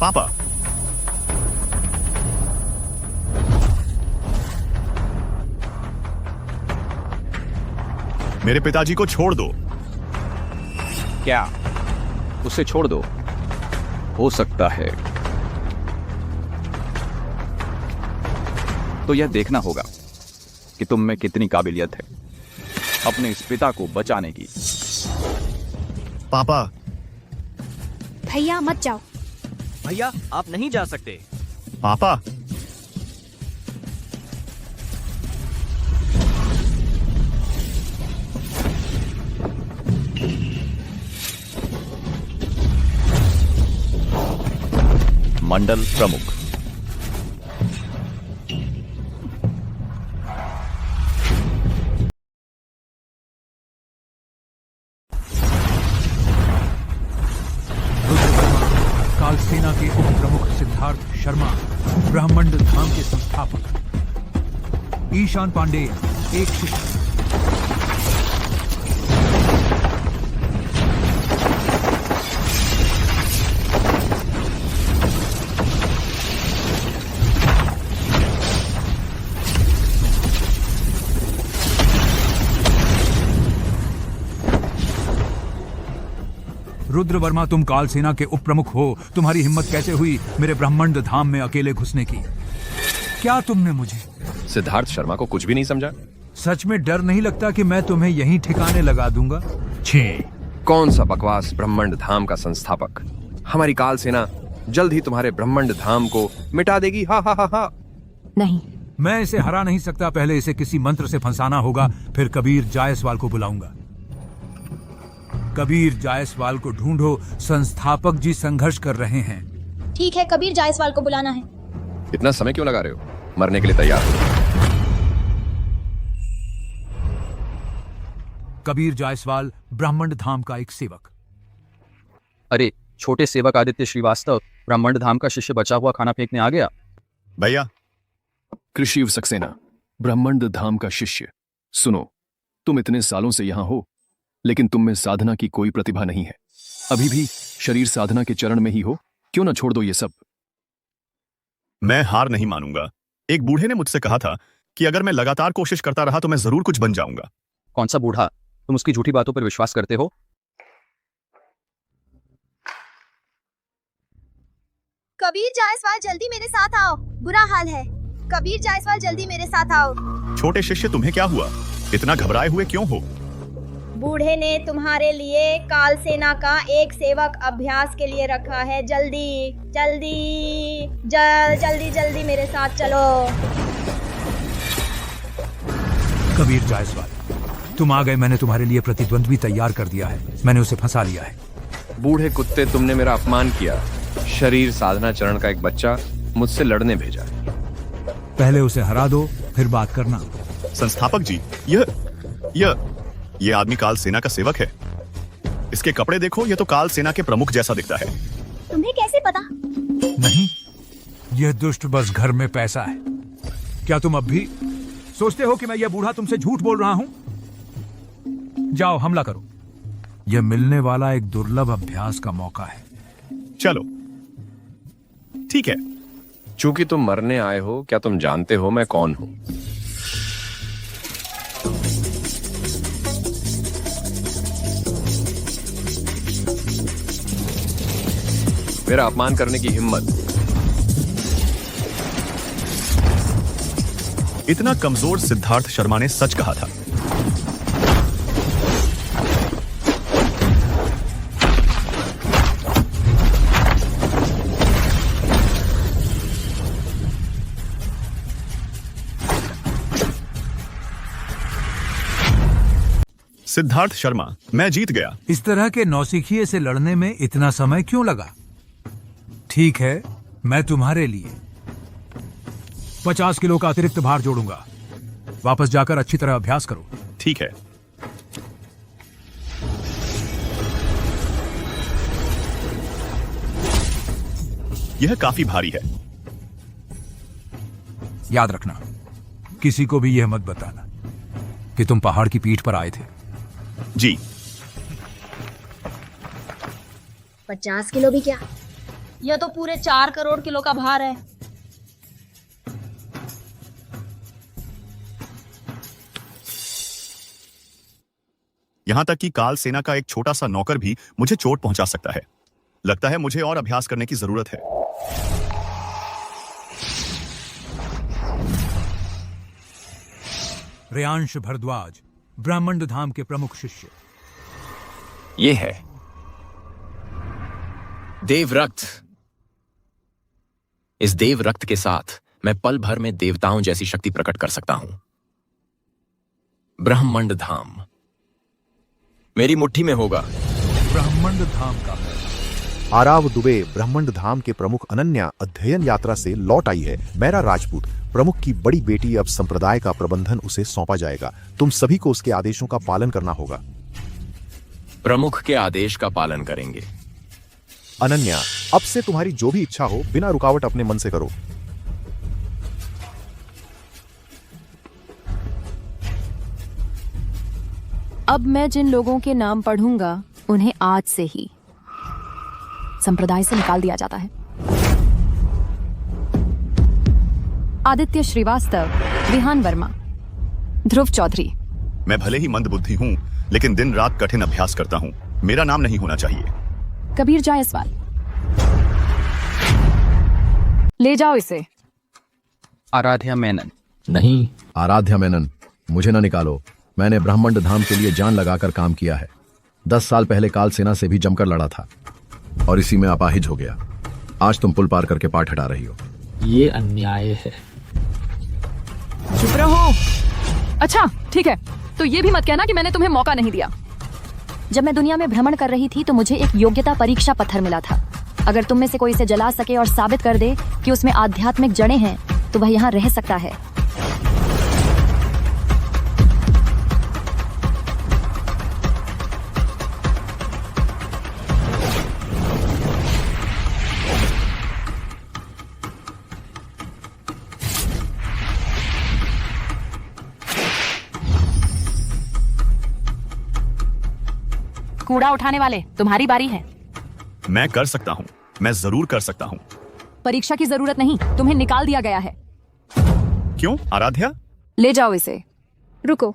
पापा, मेरे पिताजी को छोड़ दो। क्या उसे छोड़ दो? हो सकता है, तो यह देखना होगा कि तुम में कितनी काबिलियत है अपने इस पिता को बचाने की। पापा, भैया मत जाओ। भैया आप नहीं जा सकते। पापा, मंडल प्रमुख। काल सेना के उप प्रमुख सिद्धार्थ शर्मा, ब्रह्मांड धाम के संस्थापक। ईशान पांडे, एक शिष्य। रुद्र वर्मा, तुम काल सेना के उप प्रमुख हो। तुम्हारी हिम्मत कैसे हुई मेरे ब्रह्मांड धाम में अकेले घुसने की? क्या तुमने मुझे? सिद्धार्थ शर्मा को कुछ भी नहीं समझा। सच में डर नहीं लगता कि मैं तुम्हें यहीं ठिकाने लगा दूंगा? कौन सा बकवास ब्रह्मांड धाम का संस्थापक। हमारी काल सेना जल्द ही तुम्हारे ब्रह्मांड धाम को मिटा देगी। हा हा हा हा। नहीं, मैं इसे हरा नहीं सकता। पहले इसे किसी मंत्र से फंसाना होगा, फिर कबीर जायसवाल को बुलाऊंगा। कबीर जायसवाल को ढूंढो। संस्थापक जी संघर्ष कर रहे हैं। ठीक है, कबीर जायसवाल को बुलाना है। इतना समय क्यों लगा रहे हो? मरने के लिए तैयार हो। कबीर जायसवाल, ब्रह्मांड धाम का एक सेवक। अरे छोटे सेवक आदित्य श्रीवास्तव, ब्रह्मांड धाम का शिष्य बचा हुआ खाना फेंकने आ गया। भैया। कृषिव सक्सेना, ब्रह्मांड धाम का शिष्य। सुनो, तुम इतने सालों से यहां हो, लेकिन तुम में साधना की कोई प्रतिभा नहीं है। अभी भी शरीर साधना के चरण में ही हो। क्यों ना छोड़ दो ये सब? मैं हार नहीं मानूंगा। एक बूढ़े ने मुझसे कहा था कि अगर मैं लगातार कोशिश करता रहा तो मैं जरूर कुछ बन जाऊंगा। कौन सा बूढ़ा? तुम उसकी झूठी बातों पर विश्वास करते हो? कबीर जायसवाल, जल्दी मेरे साथ आओ। बुरा हाल है। कबीर जायसवाल, जल्दी मेरे साथ आओ। छोटे शिष्य, तुम्हें क्या हुआ? इतना घबराए हुए क्यों हो? बूढ़े ने तुम्हारे लिए काल सेना का एक सेवक अभ्यास के लिए रखा है। जल्दी जल्दी जल्दी जल्दी मेरे साथ चलो। कबीर जायसवाल, तुम आ गए। मैंने तुम्हारे लिए प्रतिद्वंद्वी तैयार कर दिया है। मैंने उसे फंसा लिया है। बूढ़े कुत्ते, तुमने मेरा अपमान किया। शरीर साधना चरण का एक बच्चा मुझसे लड़ने भेजा। पहले उसे हरा दो, फिर बात करना। संस्थापक जी, ये आदमी काल सेना का सेवक है। इसके कपड़े देखो, ये तो काल सेना के प्रमुख जैसा दिखता है। तुम्हें कैसे पता? नहीं, यह दुष्ट बस घर में पैसा है। क्या तुम अब भी सोचते हो कि मैं यह बूढ़ा तुमसे झूठ बोल रहा हूं? जाओ, हमला करो। यह मिलने वाला एक दुर्लभ अभ्यास का मौका है। चलो ठीक है। चूंकि तुम मरने आए हो, क्या तुम जानते हो मैं कौन हूं? मेरा अपमान करने की हिम्मत। इतना कमजोर सिद्धार्थ शर्मा ने सच कहा था। सिद्धार्थ शर्मा, मैं जीत गया। इस तरह के नौसिखिए से लड़ने में इतना समय क्यों लगा? ठीक है, मैं तुम्हारे लिए 50 किलो का अतिरिक्त भार जोड़ूंगा। वापस जाकर अच्छी तरह अभ्यास करो। ठीक है। यह काफी भारी है। याद रखना, किसी को भी यह मत बताना कि तुम पहाड़ की पीठ पर आए थे। जी। 50 किलो भी क्या? यह तो पूरे 4 करोड़ किलो का भार है। यहां तक कि काल सेना का एक छोटा सा नौकर भी मुझे चोट पहुंचा सकता है। लगता है मुझे और अभ्यास करने की जरूरत है। रेयांश भरद्वाज, ब्रह्मंड धाम के प्रमुख शिष्य। ये है देव रक्त। इस देव रक्त के साथ मैं पल भर में देवताओं जैसी शक्ति प्रकट कर सकता हूं। ब्रह्मंड धाम मेरी मुट्ठी में होगा। ब्रह्मंड धाम का है। आराव दुबे ब्रह्मंड धाम के प्रमुख अनन्या अध्ययन यात्रा से लौट आई है। मैरा राजपूत प्रमुख की बड़ी बेटी, अब संप्रदाय का प्रबंधन उसे सौंपा जाएगा। तुम सभी को उसके आदेशों का पालन करना होगा। प्रमुख के आदेश का पालन करेंगे। अनन्या, अब से तुम्हारी जो भी इच्छा हो बिना रुकावट अपने मन से करो। अब मैं जिन लोगों के नाम पढ़ूंगा उन्हें आज से ही संप्रदाय से निकाल दिया जाता है। आदित्य श्रीवास्तव, विहान वर्मा, ध्रुव चौधरी। मैं भले ही मंदबुद्धि हूं, लेकिन दिन रात कठिन अभ्यास करता हूं। मेरा नाम नहीं होना चाहिए। कबीर जायसवाल, ले जाओ इसे। आराध्या मेनन। नहीं, आराध्या मेनन, मुझे न निकालो। मैंने ब्रह्मंड धाम के लिए जान लगाकर काम किया है। 10 साल पहले काल सेना से भी जमकर लड़ा था और इसी में अपाहिज हो गया। आज तुम पुल पार करके पाठ हटा रही हो। ये अन्याय है। चुप रहो। अच्छा ठीक है, तो ये भी मत कहना कि मैंने तुम्हें मौका नहीं दिया। जब मैं दुनिया में भ्रमण कर रही थी तो मुझे एक योग्यता परीक्षा पत्थर मिला था। अगर तुम में से कोई इसे जला सके और साबित कर दे कि उसमें आध्यात्मिक जड़ें हैं तो वह यहाँ रह सकता है। कूड़ा उठाने वाले, तुम्हारी बारी है। मैं कर सकता हूं। मैं जरूर कर सकता हूं। परीक्षा की जरूरत नहीं, तुम्हें निकाल दिया गया है। क्यों आराध्या? ले जाओ इसे। रुको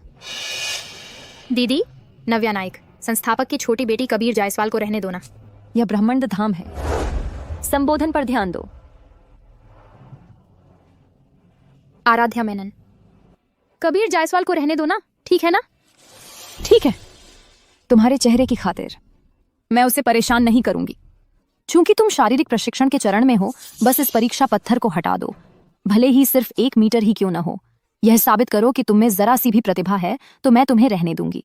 दीदी, नव्या नाइक, संस्थापक की छोटी बेटी कबीर जायसवाल को रहने दो ना। यह ब्रह्मंड धाम है। संबोधन पर ध्यान दो। आराध्या मेनन, कबीर जायसवाल को रहने दो ना, ठीक है ना? ठीक है, तुम्हारे चेहरे की खातिर मैं उसे परेशान नहीं करूंगी। चूंकि तुम शारीरिक प्रशिक्षण के चरण में हो, बस इस परीक्षा पत्थर को हटा दो, भले ही सिर्फ 1 मीटर ही क्यों न हो। यह साबित करो कि तुम में जरा सी भी प्रतिभा है तो मैं तुम्हें रहने दूंगी।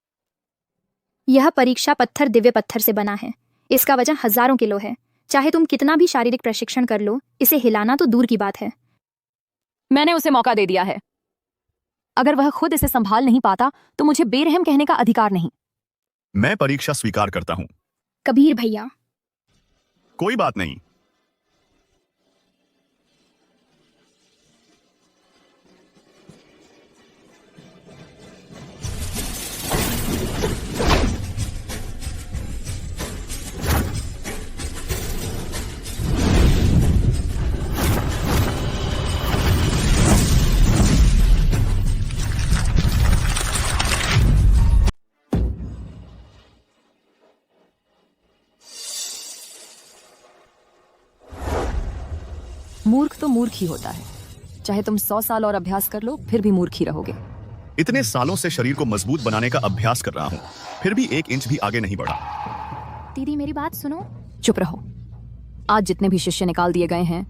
यह परीक्षा पत्थर दिव्य पत्थर से बना है। इसका वजन हजारों किलो है। चाहे तुम कितना भी शारीरिक प्रशिक्षण कर लो, इसे हिलाना तो दूर की बात है। मैंने उसे मौका दे दिया है। अगर वह खुद इसे संभाल नहीं पाता तो मुझे बेरहम कहने का अधिकार नहीं। मैं परीक्षा स्वीकार करता हूं। कबीर भैया, कोई बात नहीं। मूर्ख तो मूर्ख ही होता है। चाहे तुम 100 साल और अभ्यास कर लो, फिर भी मूर्ख ही रहोगे। इतने सालों से शरीर को मजबूत बनाने का अभ्यास कर रहा हूं, फिर भी 1 इंच भी आगे नहीं बढ़ा। दीदी मेरी बात सुनो। चुप रहो। आज जितने भी शिष्य निकाल दिए गए हैं,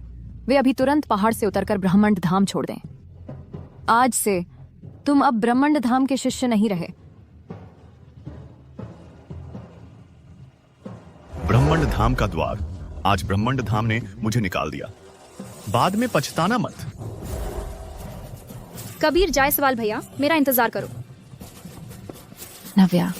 वे अभी तुरंत पहाड़ से उतरकर ब्रह्मंड धाम छोड़ दें। आज से तुम अब ब्रह्मंड धाम के शिष्य नहीं रहे। ब्रह्मंड धाम का द्वार। आज ब्रह्मंड धाम ने मुझे निकाल दिया। बाद में पछताना मत। कबीर जायसवाल भैया, मेरा इंतजार करो। नव्या,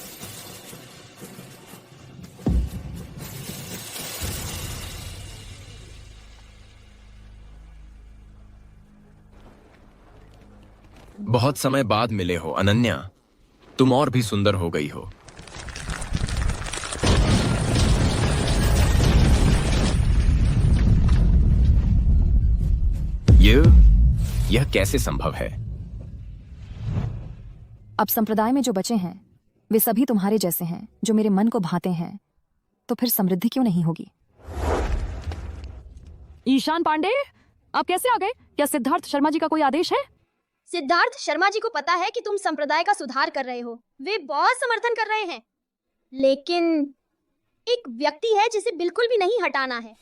बहुत समय बाद मिले हो अनन्या। तुम और भी सुंदर हो गई हो। यह कैसे संभव है? अब संप्रदाय में जो बचे हैं वे सभी तुम्हारे जैसे हैं जो मेरे मन को भाते हैं, तो फिर समृद्धि क्यों नहीं होगी? ईशान पांडे, आप कैसे आ गए? क्या सिद्धार्थ शर्मा जी का कोई आदेश है? सिद्धार्थ शर्मा जी को पता है कि तुम संप्रदाय का सुधार कर रहे हो, वे बहुत समर्थन कर रहे हैं, लेकिन एक व्यक्ति है जिसे बिल्कुल भी नहीं हटाना है।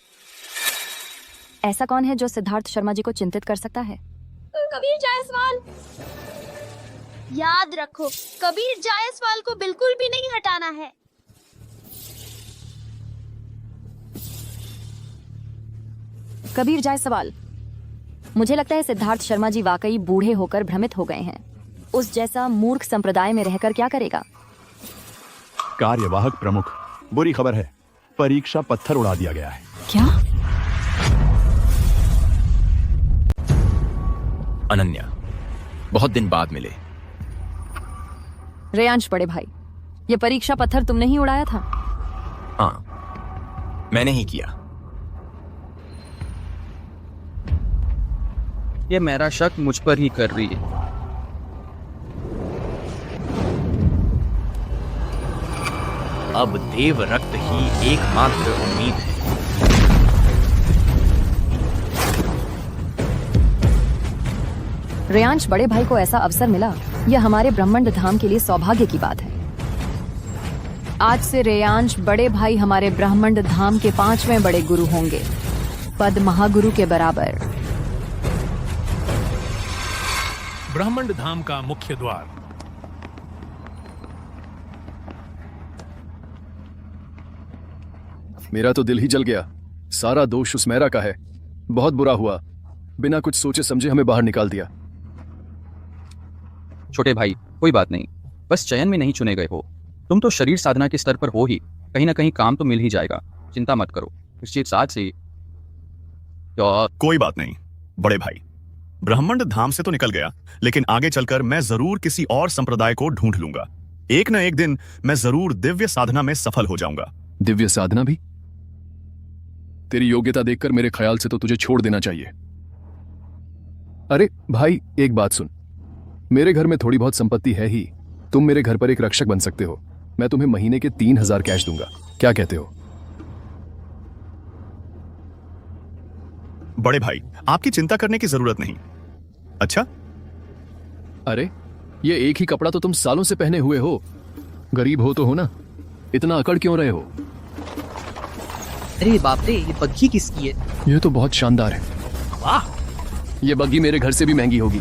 ऐसा कौन है जो सिद्धार्थ शर्मा जी को चिंतित कर सकता है? कबीर जायसवाल। याद रखो, कबीर जायसवाल को बिल्कुल भी नहीं हटाना है। कबीर जायसवाल, मुझे लगता है सिद्धार्थ शर्मा जी वाकई बूढ़े होकर भ्रमित हो गए हैं। उस जैसा मूर्ख संप्रदाय में रहकर क्या करेगा? कार्यवाहक प्रमुख, बुरी खबर है, परीक्षा पत्थर उड़ा दिया गया है। क्या? अनन्या, बहुत दिन बाद मिले। रेयांश बड़े भाई, ये परीक्षा पत्थर तुमने ही उड़ाया था? हाँ, मैंने ही किया। ये मेरा शक मुझ पर ही कर रही है। अब देव रक्त ही एकमात्र उम्मीद है। रेयांश बड़े भाई को ऐसा अवसर मिला, यह हमारे ब्रह्मांड धाम के लिए सौभाग्य की बात है। आज से रेयांश बड़े भाई हमारे ब्रह्मांड धाम के 5वें बड़े गुरु होंगे, पद महागुरु के बराबर। ब्रह्मांड धाम का मुख्य द्वार। मेरा तो दिल ही जल गया। सारा दोष उस मेरा का है। बहुत बुरा हुआ, बिना कुछ सोचे समझे हमें बाहर निकाल दिया। छोटे भाई, कोई बात नहीं, बस चयन में नहीं चुने गए हो। तुम तो शरीर साधना के स्तर पर हो ही, कहीं ना कहीं काम तो मिल ही जाएगा, चिंता मत करो। इस चीज साथ से कोई बात नहीं बड़े भाई, ब्रह्मांड धाम से तो निकल गया, लेकिन आगे चलकर मैं जरूर किसी और संप्रदाय को ढूंढ लूंगा। एक न एक दिन मैं जरूर दिव्य साधना में सफल हो जाऊंगा। दिव्य साधना भी? तेरी योग्यता देखकर मेरे ख्याल से तो तुझे छोड़ देना चाहिए। अरे भाई, एक बात सुन, मेरे घर में थोड़ी बहुत संपत्ति है ही, तुम मेरे घर पर एक रक्षक बन सकते हो। मैं तुम्हें महीने के 3000 कैश दूंगा, क्या कहते हो? बड़े भाई, आपकी चिंता करने की जरूरत नहीं। अच्छा? अरे, ये एक ही कपड़ा तो तुम सालों से पहने हुए हो। गरीब हो तो हो ना, इतना अकड़ क्यों रहे हो? अरे बाप रे, ये बग्घी किसकी है? ये तो बहुत शानदार है। वाह, ये बग्घी मेरे घर से भी महंगी होगी।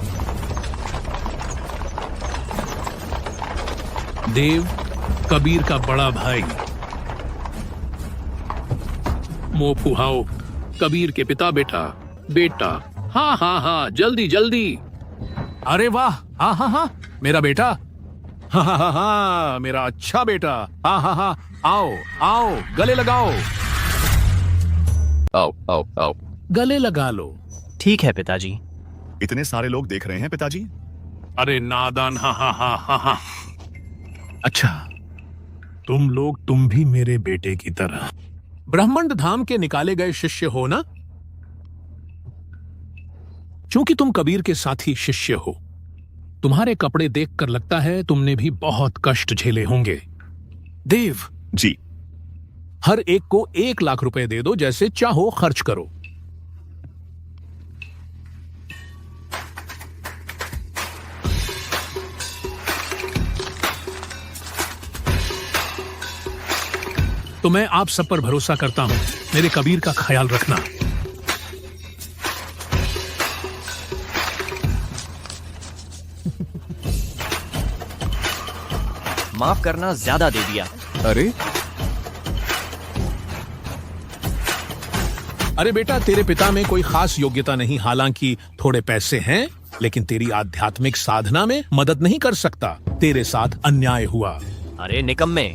देव, कबीर का बड़ा भाई। मोह फुहाओ, कबीर के पिता बेटा। हाँ हाँ हाँ, जल्दी जल्दी। अरे वाह, हाँ हाँ हाँ, मेरा बेटा। हाँ हाँ हाँ, मेरा अच्छा बेटा। हाँ हाँ हाँ, आओ आओ, गले लगाओ। आओ आओ आओ, गले लगा लो। ठीक है पिताजी। इतने सारे लोग देख रहे हैं पिताजी। अरे नादान, हाँ हाँ हाँ हाँ हाँ। अच्छा, तुम भी मेरे बेटे की तरह ब्रह्मांड धाम के निकाले गए शिष्य हो ना? क्योंकि तुम कबीर के साथी शिष्य हो, तुम्हारे कपड़े देखकर लगता है तुमने भी बहुत कष्ट झेले होंगे। देव जी, हर एक को 1 लाख रुपए दे दो, जैसे चाहो खर्च करो। तो मैं आप सब पर भरोसा करता हूं, मेरे कबीर का ख्याल रखना। माफ करना, ज्यादा दे दिया। अरे बेटा, तेरे पिता में कोई खास योग्यता नहीं, हालांकि थोड़े पैसे हैं, लेकिन तेरी आध्यात्मिक साधना में मदद नहीं कर सकता। तेरे साथ अन्याय हुआ। अरे निकम्मे,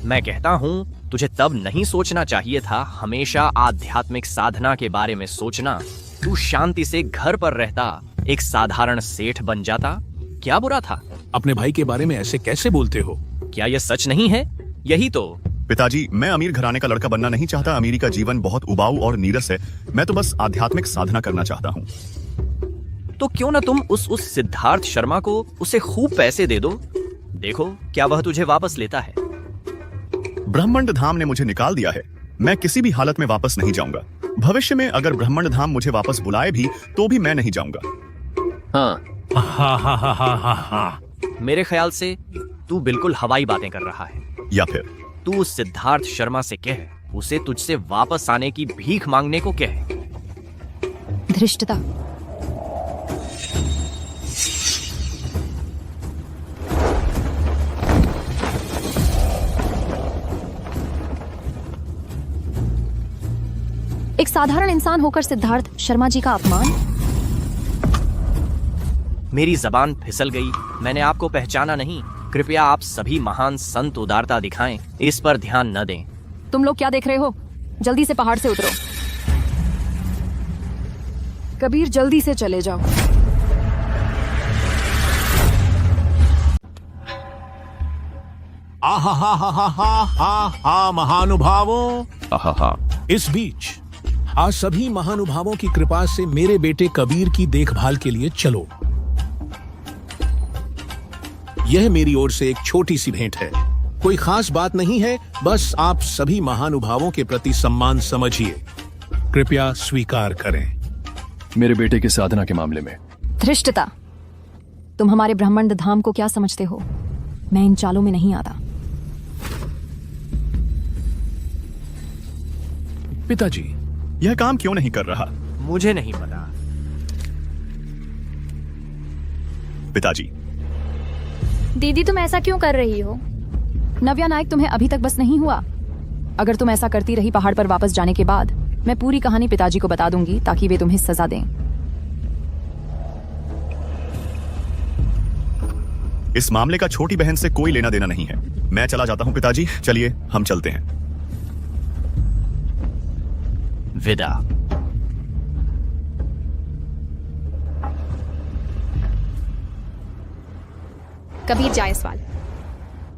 मैं कहता हूँ तुझे तब नहीं सोचना चाहिए था, हमेशा आध्यात्मिक साधना के बारे में सोचना। तू शांति से घर पर रहता, एक साधारण सेठ बन जाता, क्या बुरा था? अपने भाई के बारे में ऐसे कैसे बोलते हो? क्या यह सच नहीं है? यही तो। पिताजी, मैं अमीर घराने का लड़का बनना नहीं चाहता। अमीरी का जीवन बहुत उबाऊ और नीरस है। मैं तो बस आध्यात्मिक साधना करना चाहता हूँ। तो क्यों ना तुम उस सिद्धार्थ शर्मा को उसे खूब पैसे दे दो। देखो क्या वह तुझे वापस लेता है। ब्रह्मांड धाम ने मुझे निकाल दिया है, मैं किसी भी हालत में वापस नहीं जाऊंगा। भविष्य में अगर ब्रह्मांड धाम मुझे वापस बुलाए भी तो भी मैं नहीं जाऊंगा। हाँ, मेरे ख्याल से तू बिल्कुल हवाई बातें कर रहा है। या फिर तू उस सिद्धार्थ शर्मा से कह, उसे तुझसे वापस आने की भीख मांगने को कह। धृष्टता। एक साधारण इंसान होकर सिद्धार्थ शर्मा जी का अपमान। मेरी जबान फिसल गई, मैंने आपको पहचाना नहीं। कृपया आप सभी महान संत उदारता दिखाएं, इस पर ध्यान न दें। तुम लोग क्या देख रहे हो? जल्दी से पहाड़ से उतरो। कबीर जल्दी से चले जाओ। महानुभावों। आहा, इस बीच आज सभी महानुभावों की कृपा से मेरे बेटे कबीर की देखभाल के लिए चलो। यह मेरी ओर से एक छोटी सी भेंट है, कोई खास बात नहीं है, बस आप सभी महानुभावों के प्रति सम्मान समझिए, कृपया स्वीकार करें। मेरे बेटे की साधना के मामले में धृष्टता। तुम हमारे ब्रह्मांड धाम को क्या समझते हो? मैं इन चालों में नहीं आता। पिताजी, यह काम क्यों नहीं कर रहा? मुझे नहीं पता। पिताजी। दीदी तुम ऐसा क्यों कर रही हो? नव्या नायक, तुम्हें अभी तक बस नहीं हुआ? अगर तुम ऐसा करती रही पहाड़ पर वापस जाने के बाद, मैं पूरी कहानी पिताजी को बता दूंगी ताकि वे तुम्हें सजा दें। इस मामले का छोटी बहन से कोई लेना देना नहीं है। मैं चला जाता हूं पिताजी, चलिए हम चलते हैं। विदा। कबीर जायसवाल।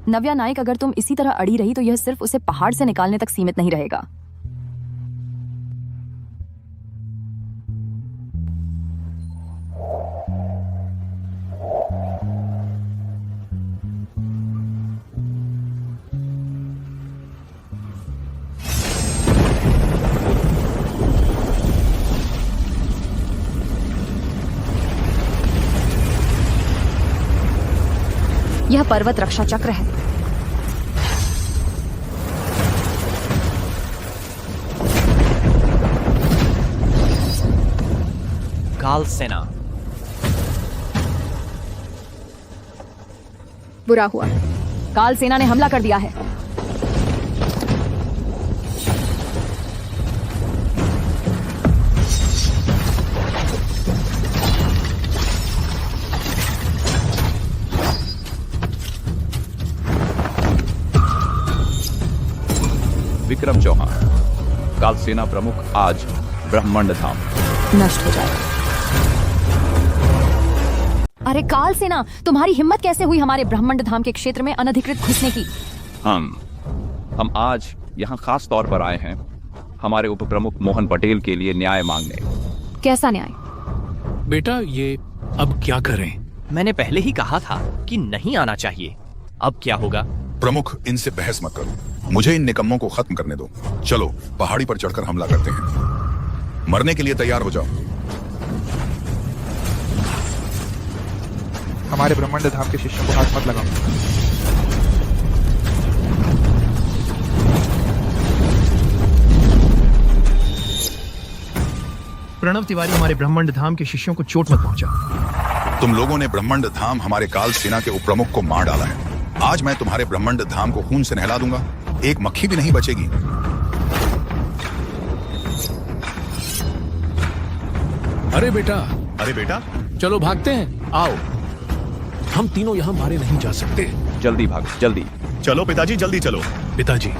नव्या नायक, अगर तुम इसी तरह अड़ी रही तो यह सिर्फ उसे पहाड़ से निकालने तक सीमित नहीं रहेगा। यह पर्वत रक्षा चक्र है। काल सेना। बुरा हुआ, काल सेना ने हमला कर दिया है। विक्रम चौहान, काल सेना प्रमुख, आज ब्रह्मांड धाम नष्ट हो जाएगा। अरे काल सेना, तुम्हारी हिम्मत कैसे हुई हमारे ब्रह्मांड धाम के क्षेत्र में अनधिकृत घुसने की? हम आज यहाँ खास तौर पर आए हैं हमारे उप प्रमुख मोहन पटेल के लिए न्याय मांगने। कैसा न्याय? बेटा, ये अब क्या करें? मैंने पहले ही कहा था कि नहीं आना चाहिए। अब क्या होगा? प्रमुख, इनसे बहस मत करो, मुझे इन निकम्मों को खत्म करने दो। चलो पहाड़ी पर चढ़कर हमला करते हैं। मरने के लिए तैयार हो जाओ। हमारे ब्रह्मांड धाम के शिष्यों को हाथ मत लगाओ। प्रणव तिवारी, हमारे ब्रह्मांड धाम के शिष्यों को चोट मत पहुंचाओ। तुम लोगों ने ब्रह्मांड धाम हमारे काल सेना के उपप्रमुख को मार डाला है। आज मैं तुम्हारे ब्रह्मांड धाम को खून से नहला दूंगा, एक मक्खी भी नहीं बचेगी। अरे बेटा, चलो भागते हैं, आओ। हम तीनों यहाँ मारे नहीं जा सकते। जल्दी भागो, जल्दी। चलो पिताजी, जल्दी चलो। पिताजी,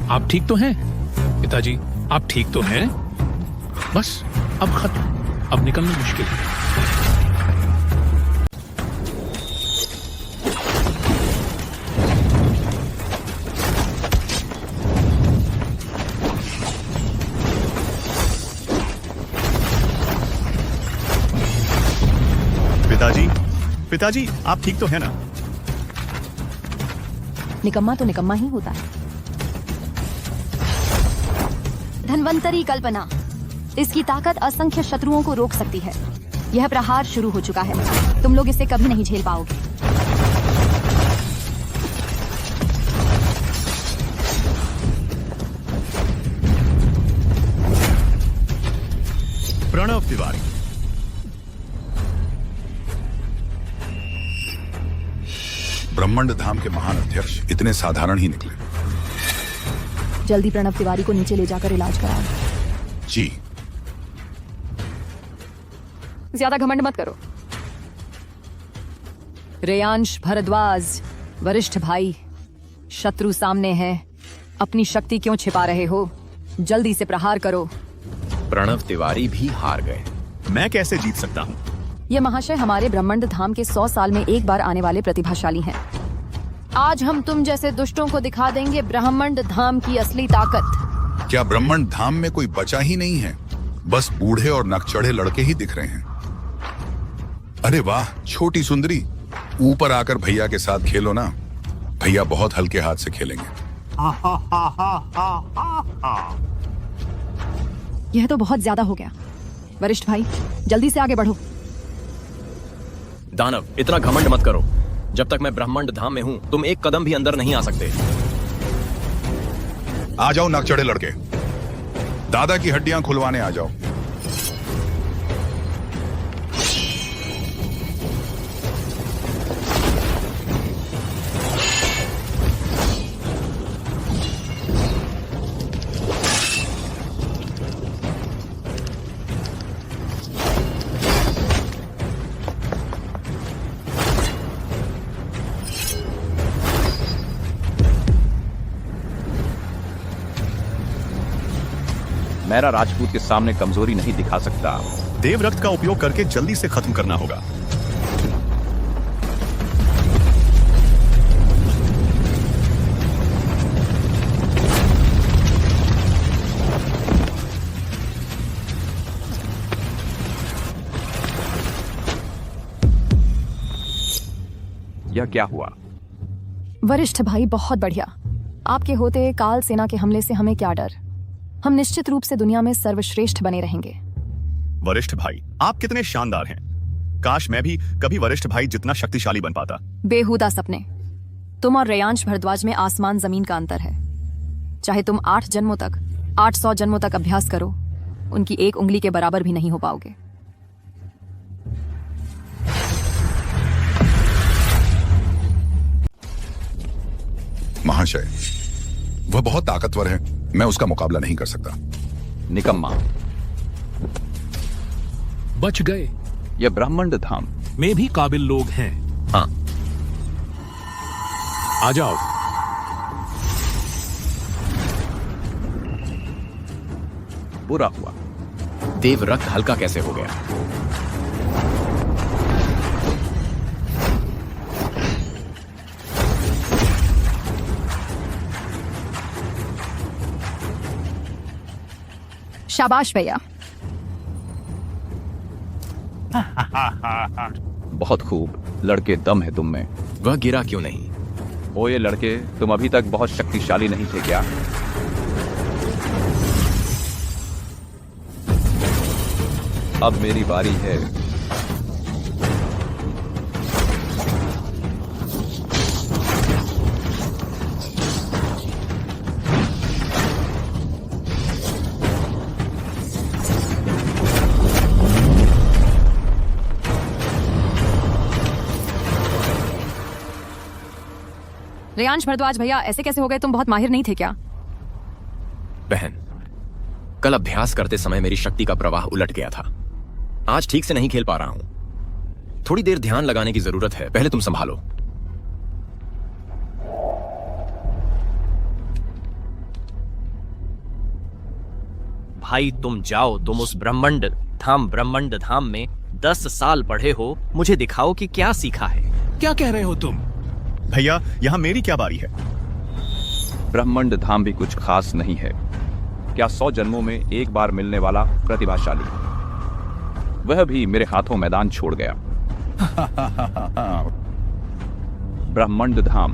आप ठीक तो हैं? पिताजी, आप ठीक तो हैं? बस अब खत्म, अब निकलना मुश्किल है। पिताजी आप ठीक तो है ना? निकम्मा तो निकम्मा ही होता है। धन्वंतरी कल्पना, इसकी ताकत असंख्य शत्रुओं को रोक सकती है। यह प्रहार शुरू हो चुका है, तुम लोग इसे कभी नहीं झेल पाओगे। प्रणव तिवारी, ब्रह्मांड धाम के महान अध्यक्ष इतने साधारण ही निकले। जल्दी प्रणव तिवारी को नीचे ले जाकर इलाज कराओ। जी। ज्यादा घमंड मत करो। रेयांश भारद्वाज, वरिष्ठ भाई, शत्रु सामने है, अपनी शक्ति क्यों छिपा रहे हो? जल्दी से प्रहार करो। प्रणव तिवारी भी हार गए। मैं कैसे जीत सकता हूँ? ये महाशय हमारे ब्रह्मांड धाम के 100 साल में एक बार आने वाले प्रतिभाशाली हैं। आज हम तुम जैसे दुष्टों को दिखा देंगे ब्रह्मांड धाम की असली ताकत। क्या ब्रह्मांड धाम में कोई बचा ही नहीं है? बस बूढ़े और नकचढ़े लड़के ही दिख रहे हैं। अरे वाह, छोटी सुंदरी, ऊपर आकर भैया के साथ खेलो ना। भैया बहुत हल्के हाथ से खेलेंगे। यह तो बहुत ज्यादा हो गया। वरिष्ठ भाई, जल्दी से आगे बढ़ो। दानव, इतना घमंड मत करो। जब तक मैं ब्रह्मांड धाम में हूं, तुम एक कदम भी अंदर नहीं आ सकते। आ जाओ नकचढ़े लड़के, दादा की हड्डियां खुलवाने आ जाओ। मेरा राजपूत के सामने कमजोरी नहीं दिखा सकता। देव रक्त का उपयोग करके जल्दी से खत्म करना होगा। यह क्या हुआ? वरिष्ठ भाई, बहुत बढ़िया। आपके होते काल सेना के हमले से हमें क्या डर। हम निश्चित रूप से दुनिया में सर्वश्रेष्ठ बने रहेंगे। वरिष्ठ भाई, आप कितने शानदार हैं। काश मैं भी कभी वरिष्ठ भाई जितना शक्तिशाली बन पाता। बेहुदा सपने। तुम और रेयांश भारद्वाज में आसमान जमीन का अंतर है। चाहे तुम 8 जन्मों तक, 800 जन्मों तक अभ्यास करो, उनकी एक उंगली के बराबर भी नहीं हो पाओगे। महाशय, वह बहुत ताकतवर है, मैं उसका मुकाबला नहीं कर सकता। निकम्मा, बच गए। यह ब्रह्मांड धाम में भी काबिल लोग हैं। हाँ, आ जाओ। बुरा हुआ। देव रक्त हल्का कैसे हो गया? शाबाश भैया। बहुत खूब लड़के, दम है तुम में। वह गिरा क्यों नहीं? ओ ये लड़के, तुम अभी तक बहुत शक्तिशाली नहीं थे क्या? अब मेरी बारी है। रेयांश भारद्वाज भैया, ऐसे कैसे हो गए? तुम बहुत माहिर नहीं थे क्या? बहन, कल अभ्यास करते समय मेरी शक्ति का प्रवाह उलट गया था। आज ठीक से नहीं खेल पा रहा हूं। थोड़ी देर ध्यान लगाने की जरूरत है। पहले तुम संभालो। भाई तुम जाओ, तुम उस ब्रह्मांड धाम में 10 साल पढ़े हो। मुझे दिखाओ कि क्या सीखा है। क्या कह रहे हो तुम? भैया, यहाँ मेरी क्या बारी है? ब्रह्मांड धाम भी कुछ खास नहीं है। क्या 100 जन्मों में एक बार मिलने वाला प्रतिभाशाली, वह भी मेरे हाथों मैदान छोड़ गया। ब्रह्मांड धाम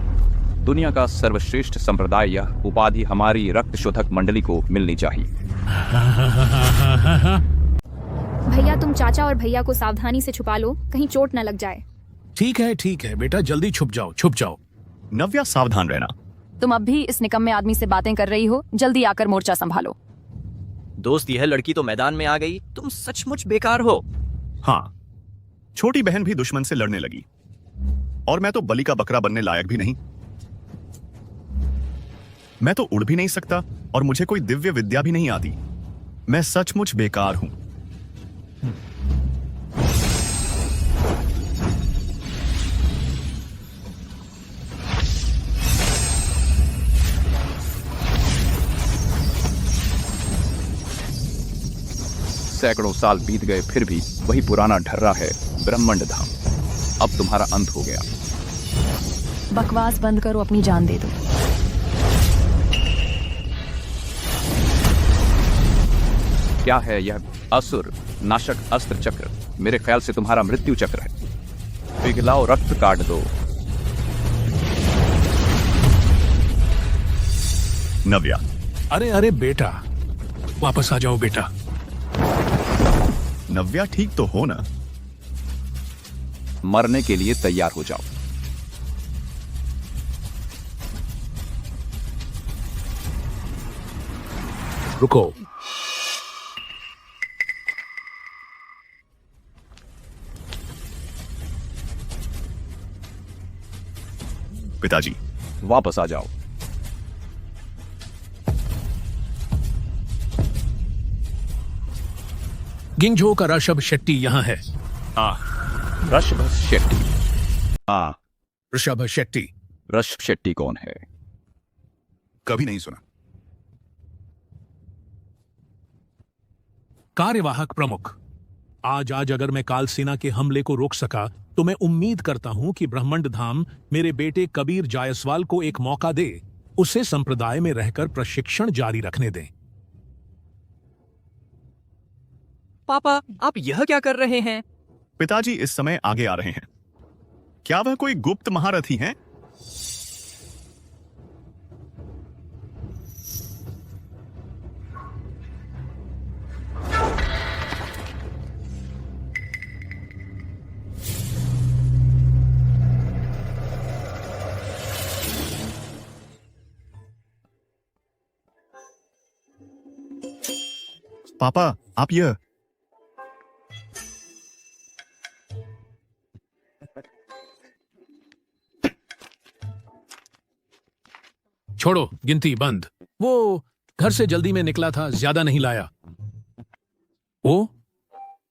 दुनिया का सर्वश्रेष्ठ संप्रदाय, यह उपाधि हमारी रक्त शोधक मंडली को मिलनी चाहिए। भैया तुम चाचा और भैया को सावधानी से छुपा लो, कहीं चोट न लग जाए। ठीक है बेटा, जल्दी छुप जाओ। नव्या सावधान रहना। तुम अब भी इस निकम्मे आदमी से बातें कर रही हो, जल्दी आकर मोर्चा संभालो। दोस्त, यह लड़की तो मैदान में आ गई, तुम सचमुच बेकार हो। हाँ, छोटी बहन भी दुश्मन से लड़ने लगी और मैं तो बलि का बकरा बनने लायक भी नहीं। मैं तो उड़ भी नहीं सकता और मुझे कोई दिव्य विद्या भी नहीं आती। मैं सचमुच बेकार हूं। सैकड़ों साल बीत गए, फिर भी वही पुराना ढर्रा है ब्रह्मांड धाम। अब तुम्हारा अंत हो गया। बकवास बंद करो, अपनी जान दे दो। क्या है यह असुर नाशक अस्त्र चक्र? मेरे ख्याल से तुम्हारा मृत्यु चक्र है। पिघलाओ, रक्त काट दो। नव्या, अरे बेटा, वापस आ जाओ बेटा। नव्या ठीक तो हो ना? मरने के लिए तैयार हो जाओ। रुको। पिताजी, वापस आ जाओ। गिंगझो का ऋषभ शेट्टी यहाँ है। ऋषभ शेट्टी? ऋषभ शेट्टी। ऋषभ शेट्टी कौन है? कभी नहीं सुना। कार्यवाहक प्रमुख। आज अगर मैं काल सेना के हमले को रोक सका तो मैं उम्मीद करता हूं कि ब्रह्मांड धाम मेरे बेटे कबीर जायसवाल को एक मौका दे, उसे संप्रदाय में रहकर प्रशिक्षण जारी रखने दें। पापा, आप यह क्या कर रहे हैं? पिताजी इस समय आगे आ रहे हैं। क्या वह कोई गुप्त महारथी हैं? पापा, आप यह छोड़ो, गिनती बंद। वो घर से जल्दी में निकला था, ज्यादा नहीं लाया। वो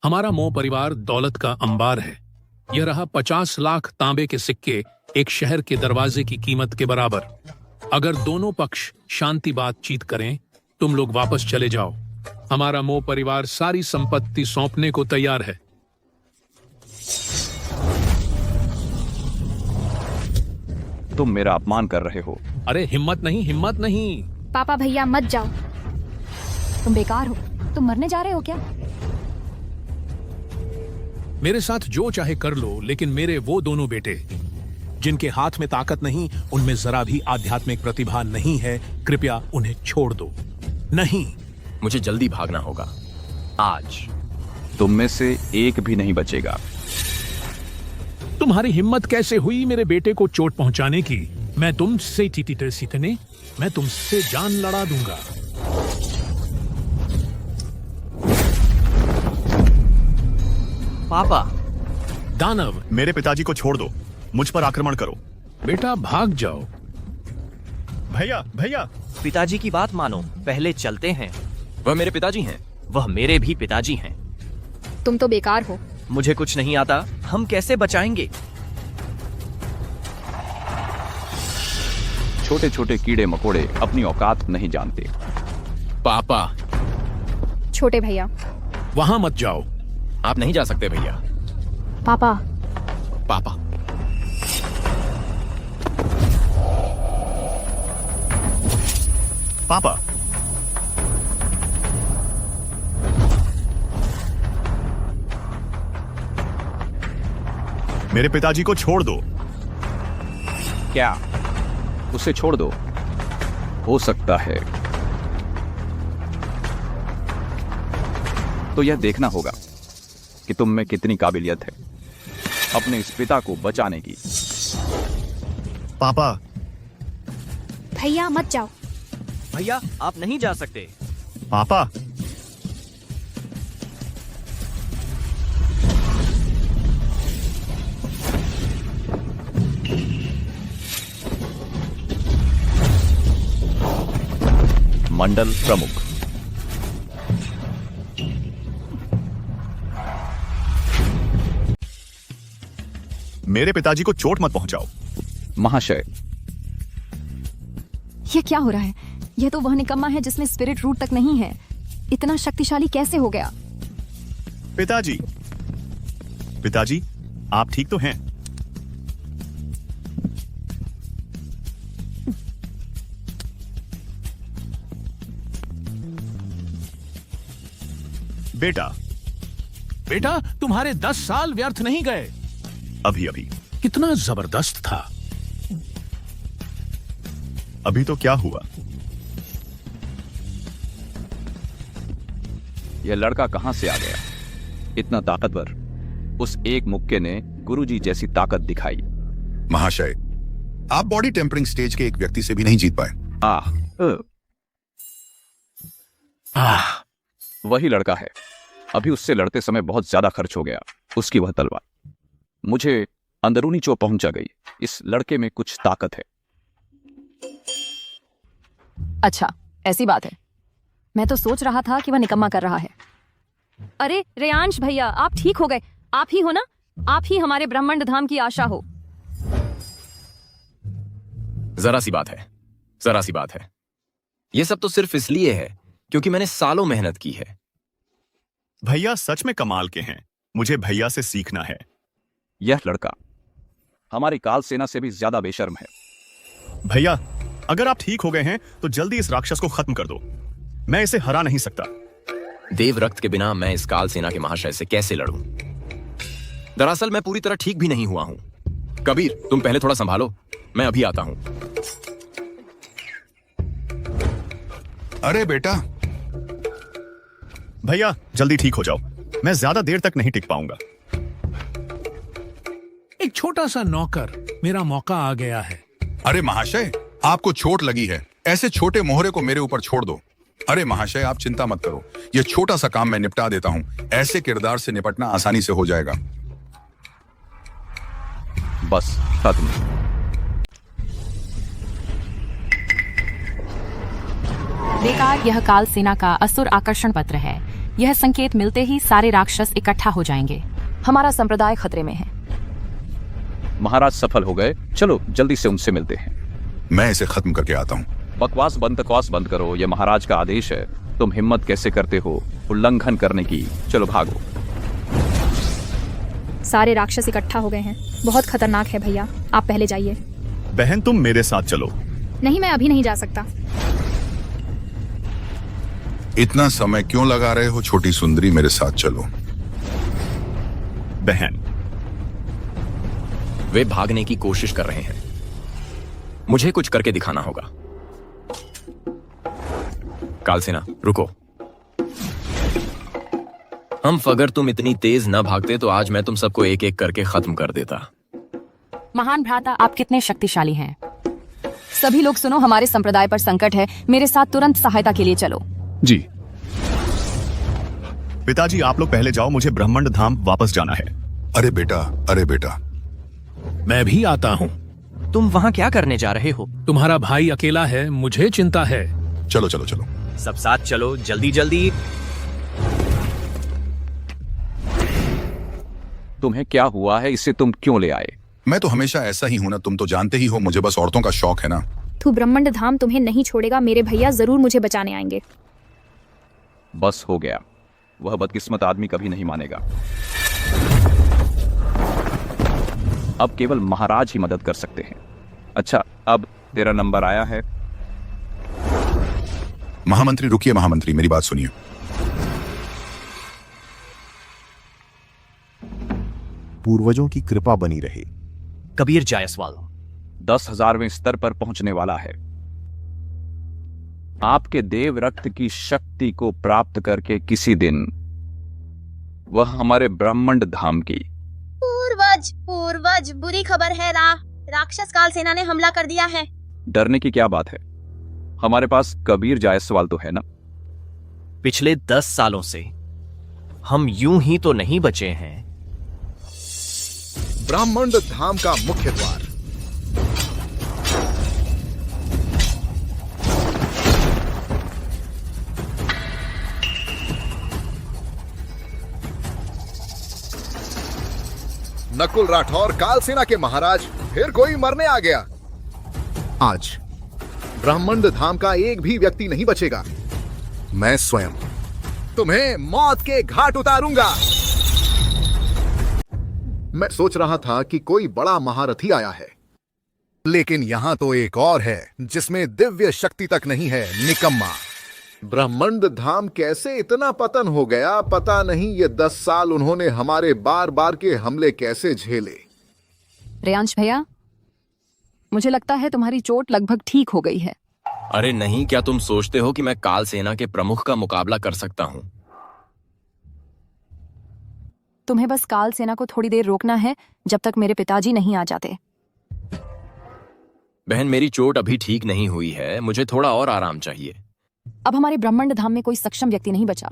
हमारा मोह परिवार दौलत का अंबार है। यह रहा 50 लाख तांबे के सिक्के, एक शहर के दरवाजे की कीमत के बराबर। अगर दोनों पक्ष शांति बातचीत करें, तुम लोग वापस चले जाओ। हमारा मोह परिवार सारी संपत्ति सौंपने को तैयार है। तुम मेरा अपमान कर रहे हो। अरे हिम्मत नहीं। पापा भैया मत जाओ। तुम बेकार हो। तुम मरने जा रहे हो क्या? मेरे साथ जो चाहे कर लो, लेकिन मेरे वो दोनों बेटे जिनके हाथ में ताकत नहीं, उनमें जरा भी आध्यात्मिक प्रतिभा नहीं है, कृपया उन्हें छोड़ दो। नहीं। मुझे जल्दी भागना होगा आज। तुम में से एक भी नहीं बचेगा। तुम्हारी हिम्मत कैसे हुई मेरे बेटे को चोट पहुंचाने की? मैं तुमसे सीतने, मैं तुमसे जान लड़ा दूंगा। पापा। दानव, मेरे पिताजी को छोड़ दो, मुझ पर आक्रमण करो। बेटा भाग जाओ। भैया। पिताजी की बात मानो, पहले चलते हैं। वह मेरे पिताजी हैं। वह मेरे भी पिताजी हैं। तुम तो बेकार हो। मुझे कुछ नहीं आता, हम कैसे बचाएंगे? छोटे छोटे कीड़े मकोड़े अपनी औकात नहीं जानते। पापा। छोटे भैया, वहां मत जाओ। आप नहीं जा सकते भैया। पापा। पापा। पापा। मेरे पिताजी को छोड़ दो। क्या उसे छोड़ दो? हो सकता है, तो यह देखना होगा कि तुम में कितनी काबिलियत है अपने इस पिता को बचाने की। पापा। भैया मत जाओ। भैया आप नहीं जा सकते। पापा। मंडल प्रमुख। मेरे पिताजी को चोट मत पहुंचाओ। महाशय, ये क्या हो रहा है? यह तो वह निकम्मा है जिसमें स्पिरिट रूट तक नहीं है। इतना शक्तिशाली कैसे हो गया? पिताजी, पिताजी, आप ठीक तो हैं? बेटा, बेटा तुम्हारे 10 साल व्यर्थ नहीं गए। अभी अभी। कितना जबरदस्त था। अभी तो क्या हुआ? यह लड़का कहां से आ गया? इतना ताकतवर। उस एक मुक्के ने गुरुजी जैसी ताकत दिखाई। महाशय, आप बॉडी टेम्परिंग स्टेज के एक व्यक्ति से भी नहीं जीत पाए। वही लड़का है। अभी उससे लड़ते समय बहुत ज्यादा खर्च हो गया। उसकी वह तलवार मुझे अंदरूनी चोट पहुंचा गई। इस लड़के में कुछ ताकत है। अच्छा, ऐसी बात है। मैं तो सोच रहा था कि वह निकम्मा कर रहा है। अरे रेयांश भैया, आप ठीक हो गए। आप ही हो ना? आप ही हमारे ब्रह्मांड धाम की आशा हो। जरा सी बात है, जरा सी बात है। यह सब तो सिर्फ इसलिए है क्योंकि मैंने सालों मेहनत की है। भैया सच में कमाल के हैं। मुझे भैया से सीखना है। यह लड़का हमारी काल सेना से भी ज्यादा बेशर्म है। भैया, अगर आप ठीक हो गए हैं तो जल्दी इस राक्षस को खत्म कर दो। मैं इसे हरा नहीं सकता। देव रक्त के बिना मैं इस काल सेना के महाशय से कैसे लड़ूं? दरअसल मैं पूरी तरह ठीक भी नहीं हुआ हूं। कबीर, तुम पहले थोड़ा संभालो, मैं अभी आता हूं। अरे बेटा। भैया जल्दी ठीक हो जाओ। मैं ज्यादा देर तक नहीं टिक पाऊंगा। एक छोटा सा नौकर, मेरा मौका आ गया है। अरे महाशय, आपको चोट लगी है। ऐसे छोटे मोहरे को मेरे ऊपर छोड़ दो। अरे महाशय, आप चिंता मत करो। यह छोटा सा काम मैं निपटा देता हूं। ऐसे किरदार से निपटना आसानी से हो जाएगा। बस खत्म। बेकार, यह काल सेना का असुर आकर्षण पत्र है। यह संकेत मिलते ही सारे राक्षस इकट्ठा हो जाएंगे। हमारा संप्रदाय खतरे में है। महाराज सफल हो गए। चलो जल्दी से उनसे मिलते हैं। मैं इसे खत्म करके आता हूँ। बकवास बंद करो। यह महाराज का आदेश है। तुम हिम्मत कैसे करते हो उल्लंघन करने की? चलो भागो। सारे राक्षस इकट्ठा हो गए हैं। बहुत खतरनाक है भैया, आप पहले जाइए। बहन, तुम मेरे साथ चलो। नहीं, मैं अभी नहीं जा सकता। इतना समय क्यों लगा रहे हो छोटी सुंदरी? मेरे साथ चलो। बहन, वे भागने की कोशिश कर रहे हैं। मुझे कुछ करके दिखाना होगा। कालसेना, रुको। अगर तुम इतनी तेज न भागते तो आज मैं तुम सबको एक एक करके खत्म कर देता। महान भ्राता, आप कितने शक्तिशाली हैं। सभी लोग सुनो, हमारे संप्रदाय पर संकट है। मेरे साथ तुरंत सहायता के लिए चलो। जी पिताजी, आप लोग पहले जाओ। मुझे ब्रह्मांड धाम वापस जाना है। अरे बेटा, अरे बेटा। मैं भी आता हूं। तुम वहां क्या करने जा रहे हो? तुम्हारा भाई अकेला है, मुझे चिंता है। चलो चलो चलो, सब साथ चलो, जल्दी जल्दी। तुम्हें क्या हुआ है? इसे तुम क्यों ले आए? मैं तो हमेशा ऐसा ही हूं ना, तुम तो जानते ही हो। मुझे बस औरतों का शौक है ना। तू ब्रह्मांड धाम तुम्हें नहीं छोड़ेगा। मेरे भैया जरूर मुझे बचाने आएंगे। बस हो गया। वह बदकिस्मत आदमी कभी नहीं मानेगा। अब केवल महाराज ही मदद कर सकते हैं। अच्छा, अब तेरा नंबर आया है। महामंत्री रुकिए। महामंत्री, मेरी बात सुनिए। पूर्वजों की कृपा बनी रहे। कबीर जायसवाल 10,000वें स्तर पर पहुंचने वाला है। आपके देव रक्त की शक्ति को प्राप्त करके किसी दिन वह हमारे ब्रह्मांड धाम की। पूर्वज पूर्वज, बुरी खबर है। राक्षस काल सेना ने हमला कर दिया है। डरने की क्या बात है, हमारे पास कबीर जायसवाल तो है ना। पिछले 10 सालों से हम यूं ही तो नहीं बचे हैं। ब्रह्मांड धाम का मुख्य द्वार। नकुल राठौर, काल सेना के महाराज, फिर कोई मरने आ गया। आज ब्रह्मांड धाम का एक भी व्यक्ति नहीं बचेगा। मैं स्वयं तुम्हें मौत के घाट उतारूंगा। मैं सोच रहा था कि कोई बड़ा महारथी आया है, लेकिन यहां तो एक और है जिसमें दिव्य शक्ति तक नहीं है। निकम्मा। ब्रह्मांड धाम कैसे इतना पतन हो गया पता नहीं। ये 10 साल उन्होंने हमारे बार बार के हमले कैसे झेले। रेयांश भैया, मुझे लगता है तुम्हारी चोट लगभग ठीक हो गई है। अरे नहीं, क्या तुम सोचते हो कि मैं काल सेना के प्रमुख का मुकाबला कर सकता हूं? तुम्हें बस काल सेना को थोड़ी देर रोकना है, जब तक मेरे पिताजी नहीं आ जाते। बहन, मेरी चोट अभी ठीक नहीं हुई है, मुझे थोड़ा और आराम चाहिए। अब हमारे ब्रह्मांड धाम में कोई सक्षम व्यक्ति नहीं बचा।